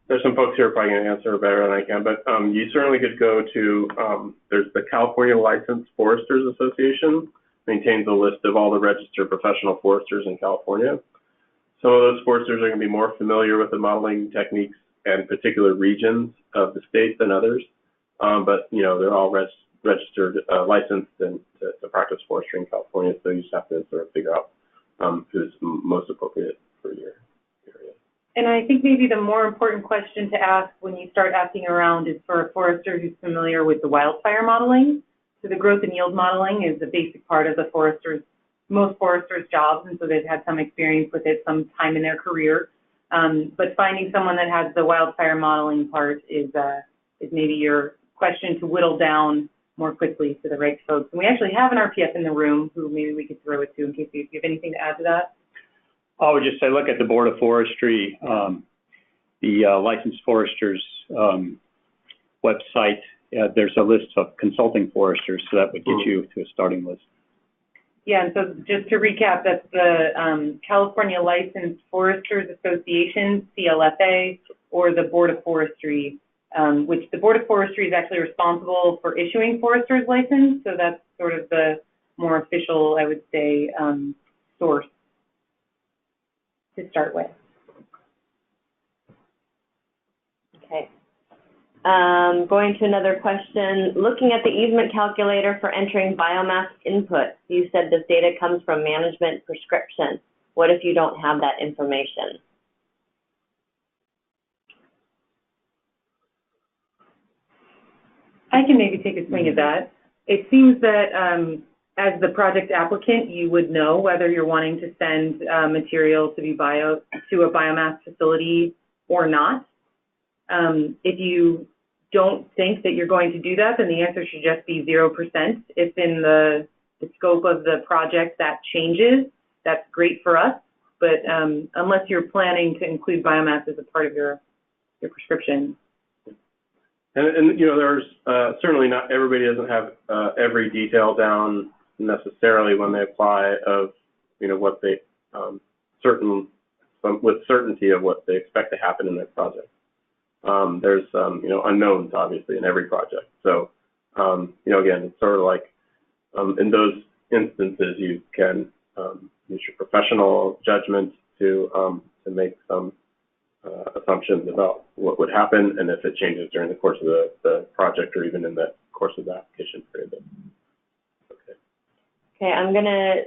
there's some folks here probably going to answer better than I can, but you certainly could go to, there's the California Licensed Foresters Association, maintains a list of all the registered professional foresters in California. Some of those foresters are going to be more familiar with the modeling techniques and particular regions of the state than others, but they're all registered, licensed and to practice forestry in California, so you just have to sort of figure out who's most appropriate for your area. And I think maybe the more important question to ask when you start asking around is for a forester who's familiar with the wildfire modeling. So the growth and yield modeling is a basic part of most foresters' jobs, and so they've had some experience with it some time in their career. But finding someone that has the wildfire modeling part is maybe your question to whittle down more quickly to the right folks. And we actually have an RPF in the room who maybe we could throw it to in case you have anything to add to that. I would just say look at the Board of Forestry, the licensed foresters website. There's a list of consulting foresters, so that would get you to a starting list. Yeah, and so just to recap, that's the California Licensed Foresters Association, CLFA, or the Board of Forestry, which the Board of Forestry is actually responsible for issuing forester's license, so that's sort of the more official, I would say, source to start with. Okay. Going to another question, looking at the easement calculator for entering biomass input, you said this data comes from management prescription. What if you don't have that information? I can maybe take a swing at that. It seems that as the project applicant, you would know whether you're wanting to send material to to a biomass facility or not. If you don't think that you're going to do that, then the answer should just be 0%. If in the scope of the project that changes, that's great for us. But unless you're planning to include biomass as a part of your prescription. And you know, there's certainly not everybody doesn't have every detail down necessarily when they apply of, you know, what they with certainty of what they expect to happen in their project. There's you know, unknowns obviously in every project. So you know, again, it's sort of like in those instances you can use your professional judgment to make some assumptions about what would happen and if it changes during the course of the project or even in the course of the application period. Okay. Okay, I'm gonna,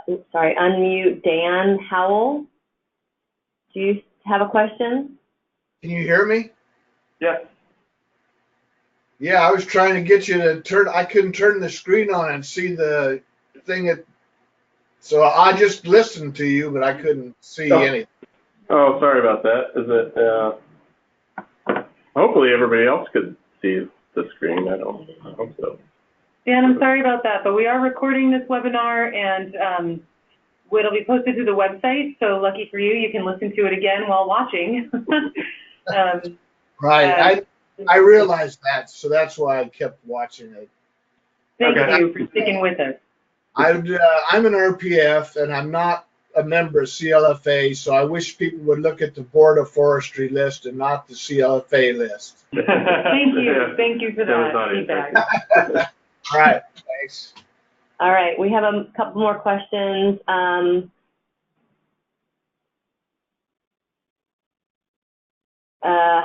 unmute Dan Howell. Do you have a question? Can you hear me? Yes. Yeah, I was trying to get you to turn, I couldn't turn the screen on and see the thing so I just listened to you, but I couldn't see anything. Oh, sorry about that. Is it, hopefully everybody else could see the screen. I hope so. Dan, I'm sorry about that, but we are recording this webinar and it'll be posted to the website. So lucky for you, you can listen to it again while watching. Right, I realized that, so that's why I kept watching it. Thank you for sticking with us. I'm an RPF and I'm not a member of CLFA, so I wish people would look at the Board of Forestry list and not the CLFA list. Thank you for that feedback. All right, thanks. All right, we have a couple more questions.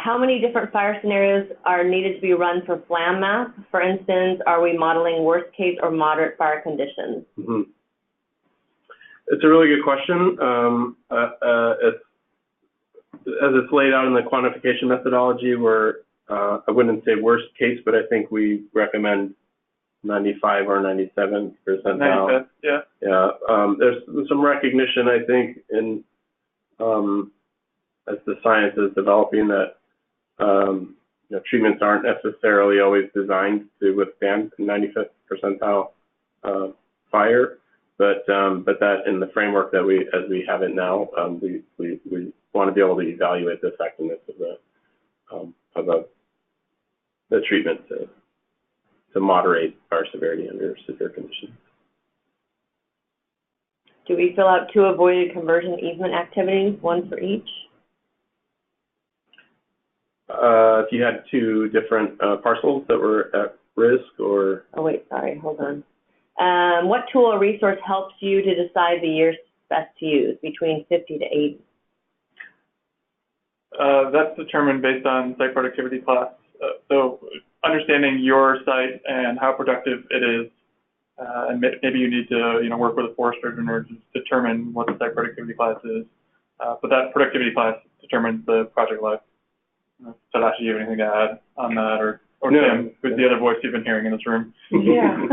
How many different fire scenarios are needed to be run for FLAM map? For instance, are we modeling worst case or moderate fire conditions? Mm-hmm. It's a really good question. As it's laid out in the quantification methodology, I wouldn't say worst case, but I think we recommend 95 or 97 percentile. Yeah. Yeah. There's some recognition, I think, in as the science is developing that you know, treatments aren't necessarily always designed to withstand 95th percentile fire, but that in the framework that as we have it now, we want to be able to evaluate the effectiveness of the treatment to moderate fire severity under severe conditions. Do we fill out 2 avoided conversion easement activities, 1 for each? If you had 2 different parcels that were at risk, or... Oh, wait, sorry, hold on. What tool or resource helps you to decide the years best to use, between 50 to 80? That's determined based on site productivity class. So understanding your site and how productive it is, and maybe you need to, you know, work with a forester in order to determine what the site productivity class is. But that productivity class determines the project life. Tadashi, you have anything to add on that, or no. Tim, who's the other voice you've been hearing in this room? Yeah.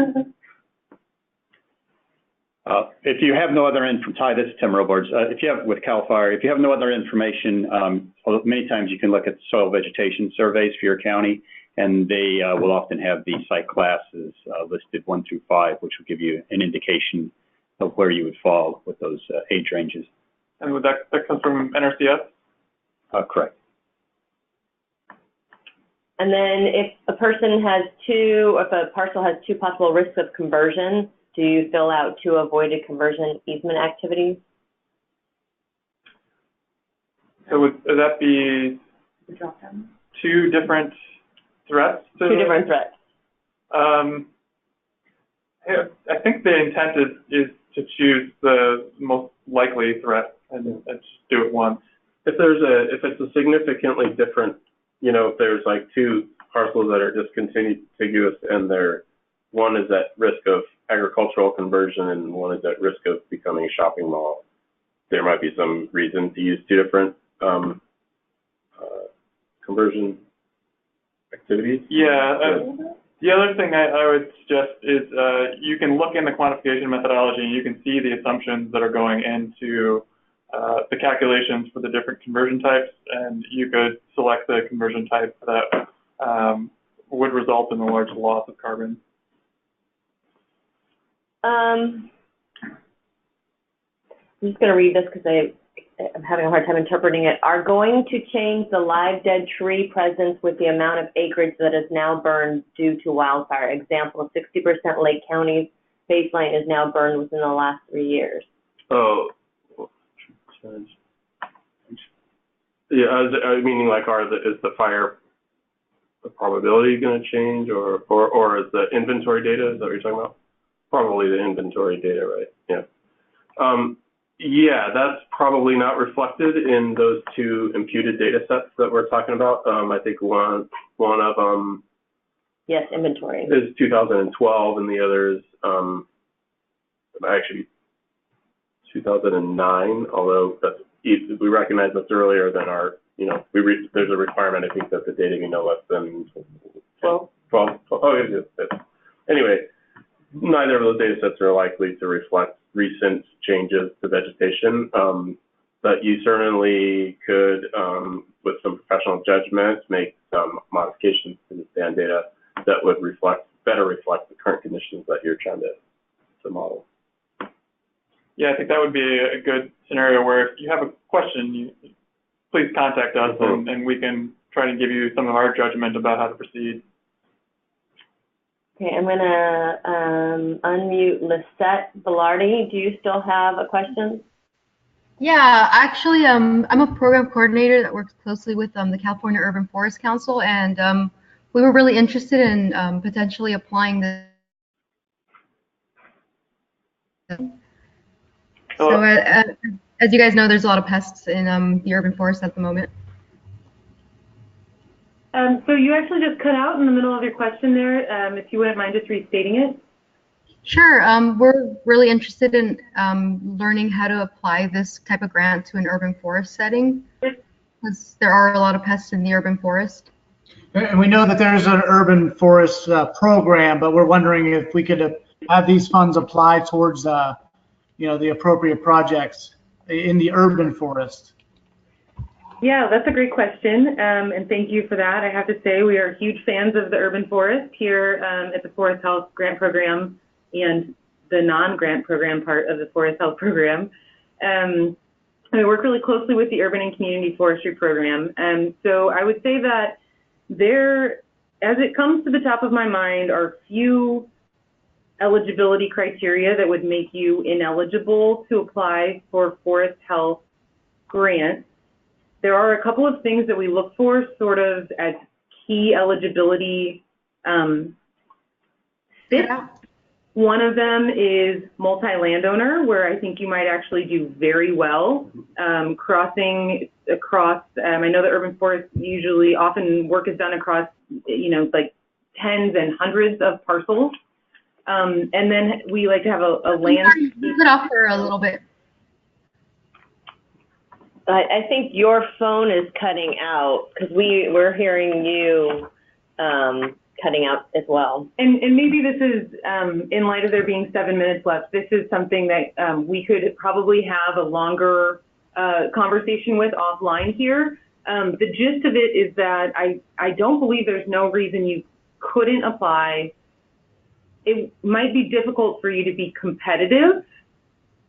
If you have no other hi, this is Tim Robards. If you have, with CAL FIRE, if you have no other information, many times you can look at soil vegetation surveys for your county, and they will often have the site classes listed 1 through 5, which will give you an indication of where you would fall with those age ranges. And would that comes from NRCS? Correct. And then if a person has if a parcel has 2 possible risks of conversion, do you fill out 2 avoided conversion easement activities? So would that be 2 different threats? 2 different threats. I think the intent is to choose the most likely threat and just do it once. If it's a significantly different, you know, if there's like 2 parcels that are just contiguous and one is at risk of agricultural conversion and one is at risk of becoming a shopping mall, there might be some reason to use 2 different conversion activities. Yeah, The other thing I would suggest is you can look in the quantification methodology and you can see the assumptions that are going into the calculations for the different conversion types, and you could select the conversion type that would result in a large loss of carbon. I'm just going to read this because I'm having a hard time interpreting it. Are going to change the live dead tree presence with the amount of acreage that is now burned due to wildfire. Example, 60% Lake County's baseline is now burned within the last 3 years. Oh. Yeah, meaning like is the fire the probability going to change, or is the inventory data, is that what you're talking about? Probably the inventory data, right? Yeah. Yeah, that's probably not reflected in those two imputed data sets that we're talking about. I think one of them. Yes, inventory. Is 2012, and the other is actually 2009. Although we recognize that's earlier than our. There's a requirement, I think, that the data be no less than 12. Oh, it is. Anyway, neither of those data sets are likely to reflect recent changes to vegetation, but you certainly could, with some professional judgment, make some modifications to the stand data that would better reflect the current conditions that you're trying to model. Yeah, I think that would be a good scenario where if you have a question, please contact us, and we can try to give you some of our judgment about how to proceed. Okay, I'm going to unmute Lisette Velarde. Do you still have a question? Yeah, actually, I'm a program coordinator that works closely with the California Urban Forest Council, and we were really interested in potentially applying this. So, as you guys know, there's a lot of pests in the urban forest at the moment. So you actually just cut out in the middle of your question there. If you wouldn't mind just restating it. Sure. We're really interested in learning how to apply this type of grant to an urban forest setting, because there are a lot of pests in the urban forest. And we know that there's an urban forest program, but we're wondering if we could have these funds apply towards the appropriate projects in the urban forest. Yeah, that's a great question, and thank you for that. I have to say we are huge fans of the urban forest here at the Forest Health Grant Program and the non-grant program part of the Forest Health Program. We work really closely with the Urban and Community Forestry Program, and so I would say that there, as it comes to the top of my mind, are few eligibility criteria that would make you ineligible to apply for Forest Health grants. There are a couple of things that we look for sort of as key eligibility fits. Yeah. One of them is multi-landowner, where I think you might actually do very well crossing across. I know the urban forest usually often work is done across, like tens and hundreds of parcels. And then we like to have a land. Keep it off for a little bit. I think your phone is cutting out because we're hearing you cutting out as well. And maybe this is, in light of there being 7 minutes left, this is something that we could probably have a longer conversation with offline here. The gist of it is that I don't believe there's no reason you couldn't apply. It might be difficult for you to be competitive,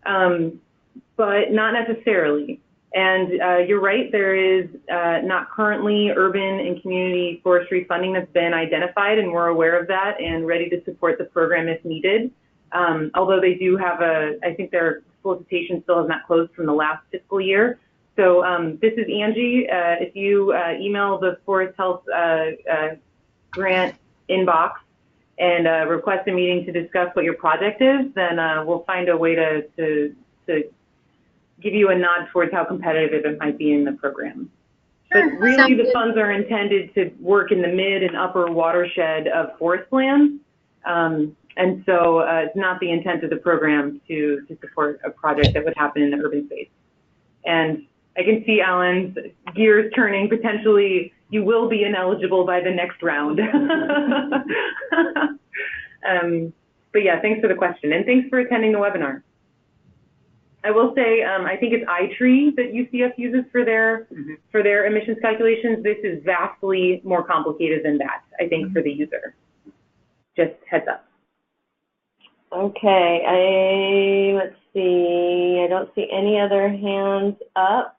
but not necessarily. And you're right, there is not currently urban and community forestry funding that's been identified, and we're aware of that and ready to support the program if needed. Although they do have I think their solicitation still has not closed from the last fiscal year. So this is Angie. If you email the Forest Health grant inbox and request a meeting to discuss what your project is, then we'll find a way to give you a nod towards how competitive it might be in the program. But really the funds are intended to work in the mid and upper watershed of forest lands. And so it's not the intent of the program to support a project that would happen in the urban space. And I can see Alan's gears turning potentially you will be ineligible by the next round. But yeah, thanks for the question, and thanks for attending the webinar. I will say, I think it's iTree that UCF uses for their emissions calculations. This is vastly more complicated than that, I think, for the user. Just heads up. Okay, let's see, I don't see any other hands up.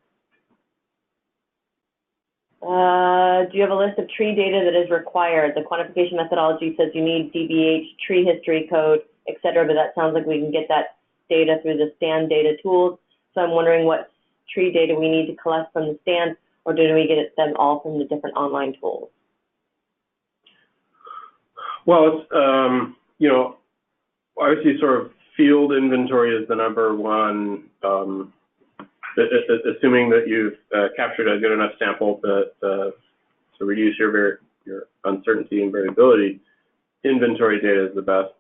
Do you have a list of tree data that is required? The quantification methodology says you need DBH, tree history code, et cetera, but that sounds like we can get that data through the STAN data tools. So I'm wondering what tree data we need to collect from the STAN, or do we get them all from the different online tools? Well, it's, you know, obviously sort of field inventory is the number one, assuming that you've captured a good enough sample to reduce your uncertainty and variability. Inventory data is the best.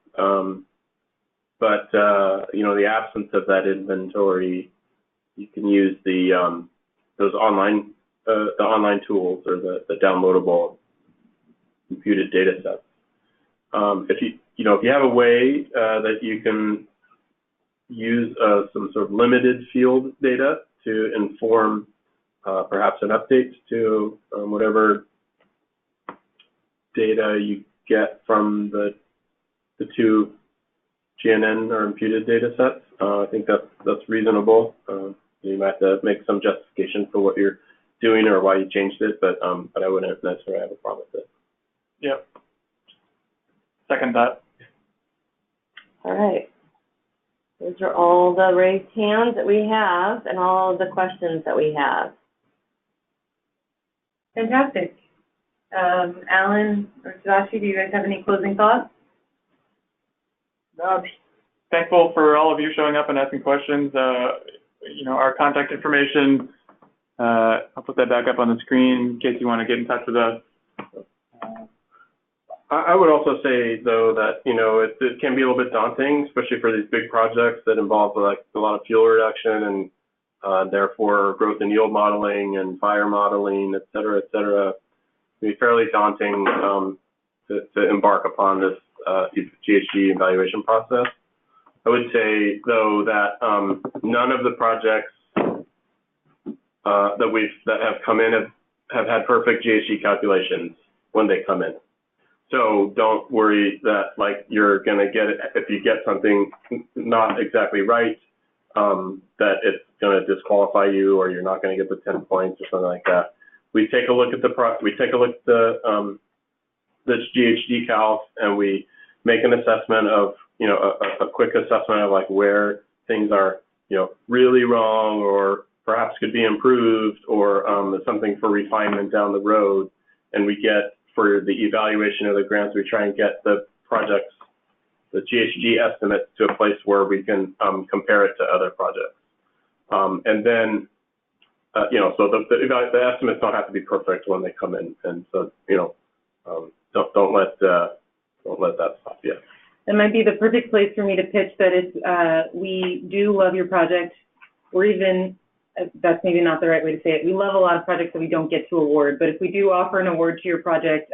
But you know, the absence of that inventory, you can use the those online the online tools or the downloadable computed data sets. If you have a way that you can use some sort of limited field data to inform perhaps an update to whatever data you get from the two GNN or imputed data sets, I think that's reasonable. You might have to make some justification for what you're doing or why you changed it, but I wouldn't necessarily have a problem with it. Yep. Second that. All right. Those are all the raised hands that we have and all the questions that we have. Fantastic. Alan or Tadashi, do you guys have any closing thoughts? Thankful for all of you showing up and asking questions. You know, our contact information, I'll put that back up on the screen in case you want to get in touch with us. I would also say, though, that, you know, it can be a little bit daunting, especially for these big projects that involve like a lot of fuel reduction and therefore growth and yield modeling and fire modeling, et cetera, et cetera. It can be fairly daunting to embark upon this GHG evaluation process. I would say, though, that none of the projects that have come in have had perfect GHG calculations when they come in. So don't worry that like you're going to get it, if you get something not exactly right, that it's going to disqualify you or you're not going to get the 10 points or something like that. We take a look at the GHG calc and we make an assessment of, you know, a quick assessment of like where things are, you know, really wrong or perhaps could be improved or something for refinement down the road. And we get, for the evaluation of the grants, we try and get the projects, the GHG estimates to a place where we can compare it to other projects. And then, you know, so the estimates don't have to be perfect when they come in. And so, you know, don't let that stop you. That might be the perfect place for me to pitch that if we do love your project, or even, that's maybe not the right way to say it, we love a lot of projects that we don't get to award, but if we do offer an award to your project,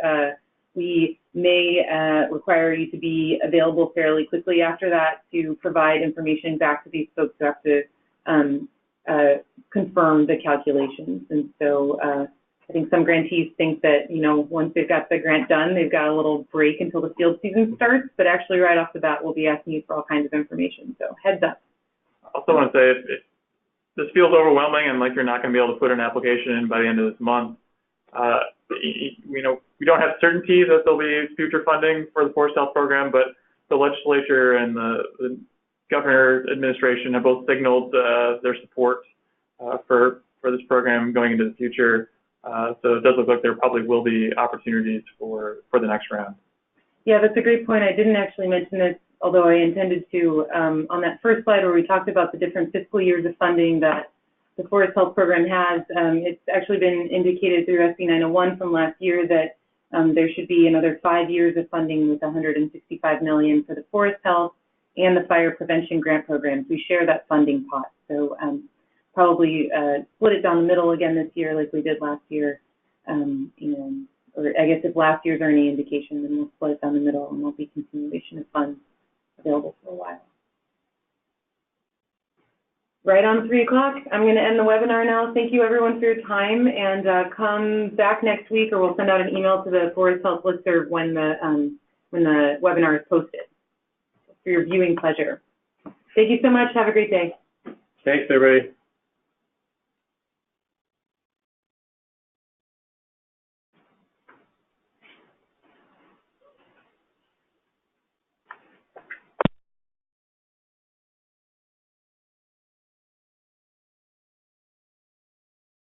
we may require you to be available fairly quickly after that to provide information back to these folks who have to confirm the calculations. And so I think some grantees think that, you know, once they've got the grant done, they've got a little break until the field season starts, but actually right off the bat, we'll be asking you for all kinds of information. So heads up. I also want to say, if this feels overwhelming and like you're not going to be able to put an application in by the end of this month, you know, we don't have certainty that there'll be future funding for the Forest Health Program, but the legislature and the governor administration have both signaled their support for this program going into the future. So it does look like there probably will be opportunities for the next round. Yeah, that's a great point. I didn't actually mention this, although I intended to, on that first slide where we talked about the different fiscal years of funding that the Forest Health Program has. It's actually been indicated through SB 901 from last year that there should be another 5 years of funding with $165 million for the Forest Health and the Fire Prevention Grant Programs. We share that funding pot. So probably split it down the middle again this year like we did last year. or I guess if last year's are any indication, then we'll split it down the middle and there'll be continuation of funds available for a while. Right on 3 o'clock, I'm going to end the webinar now. Thank you everyone for your time, and come back next week, or we'll send out an email to the Forest Health listserv when the webinar is posted for your viewing pleasure. Thank you so much. Have a great day. Thanks, everybody.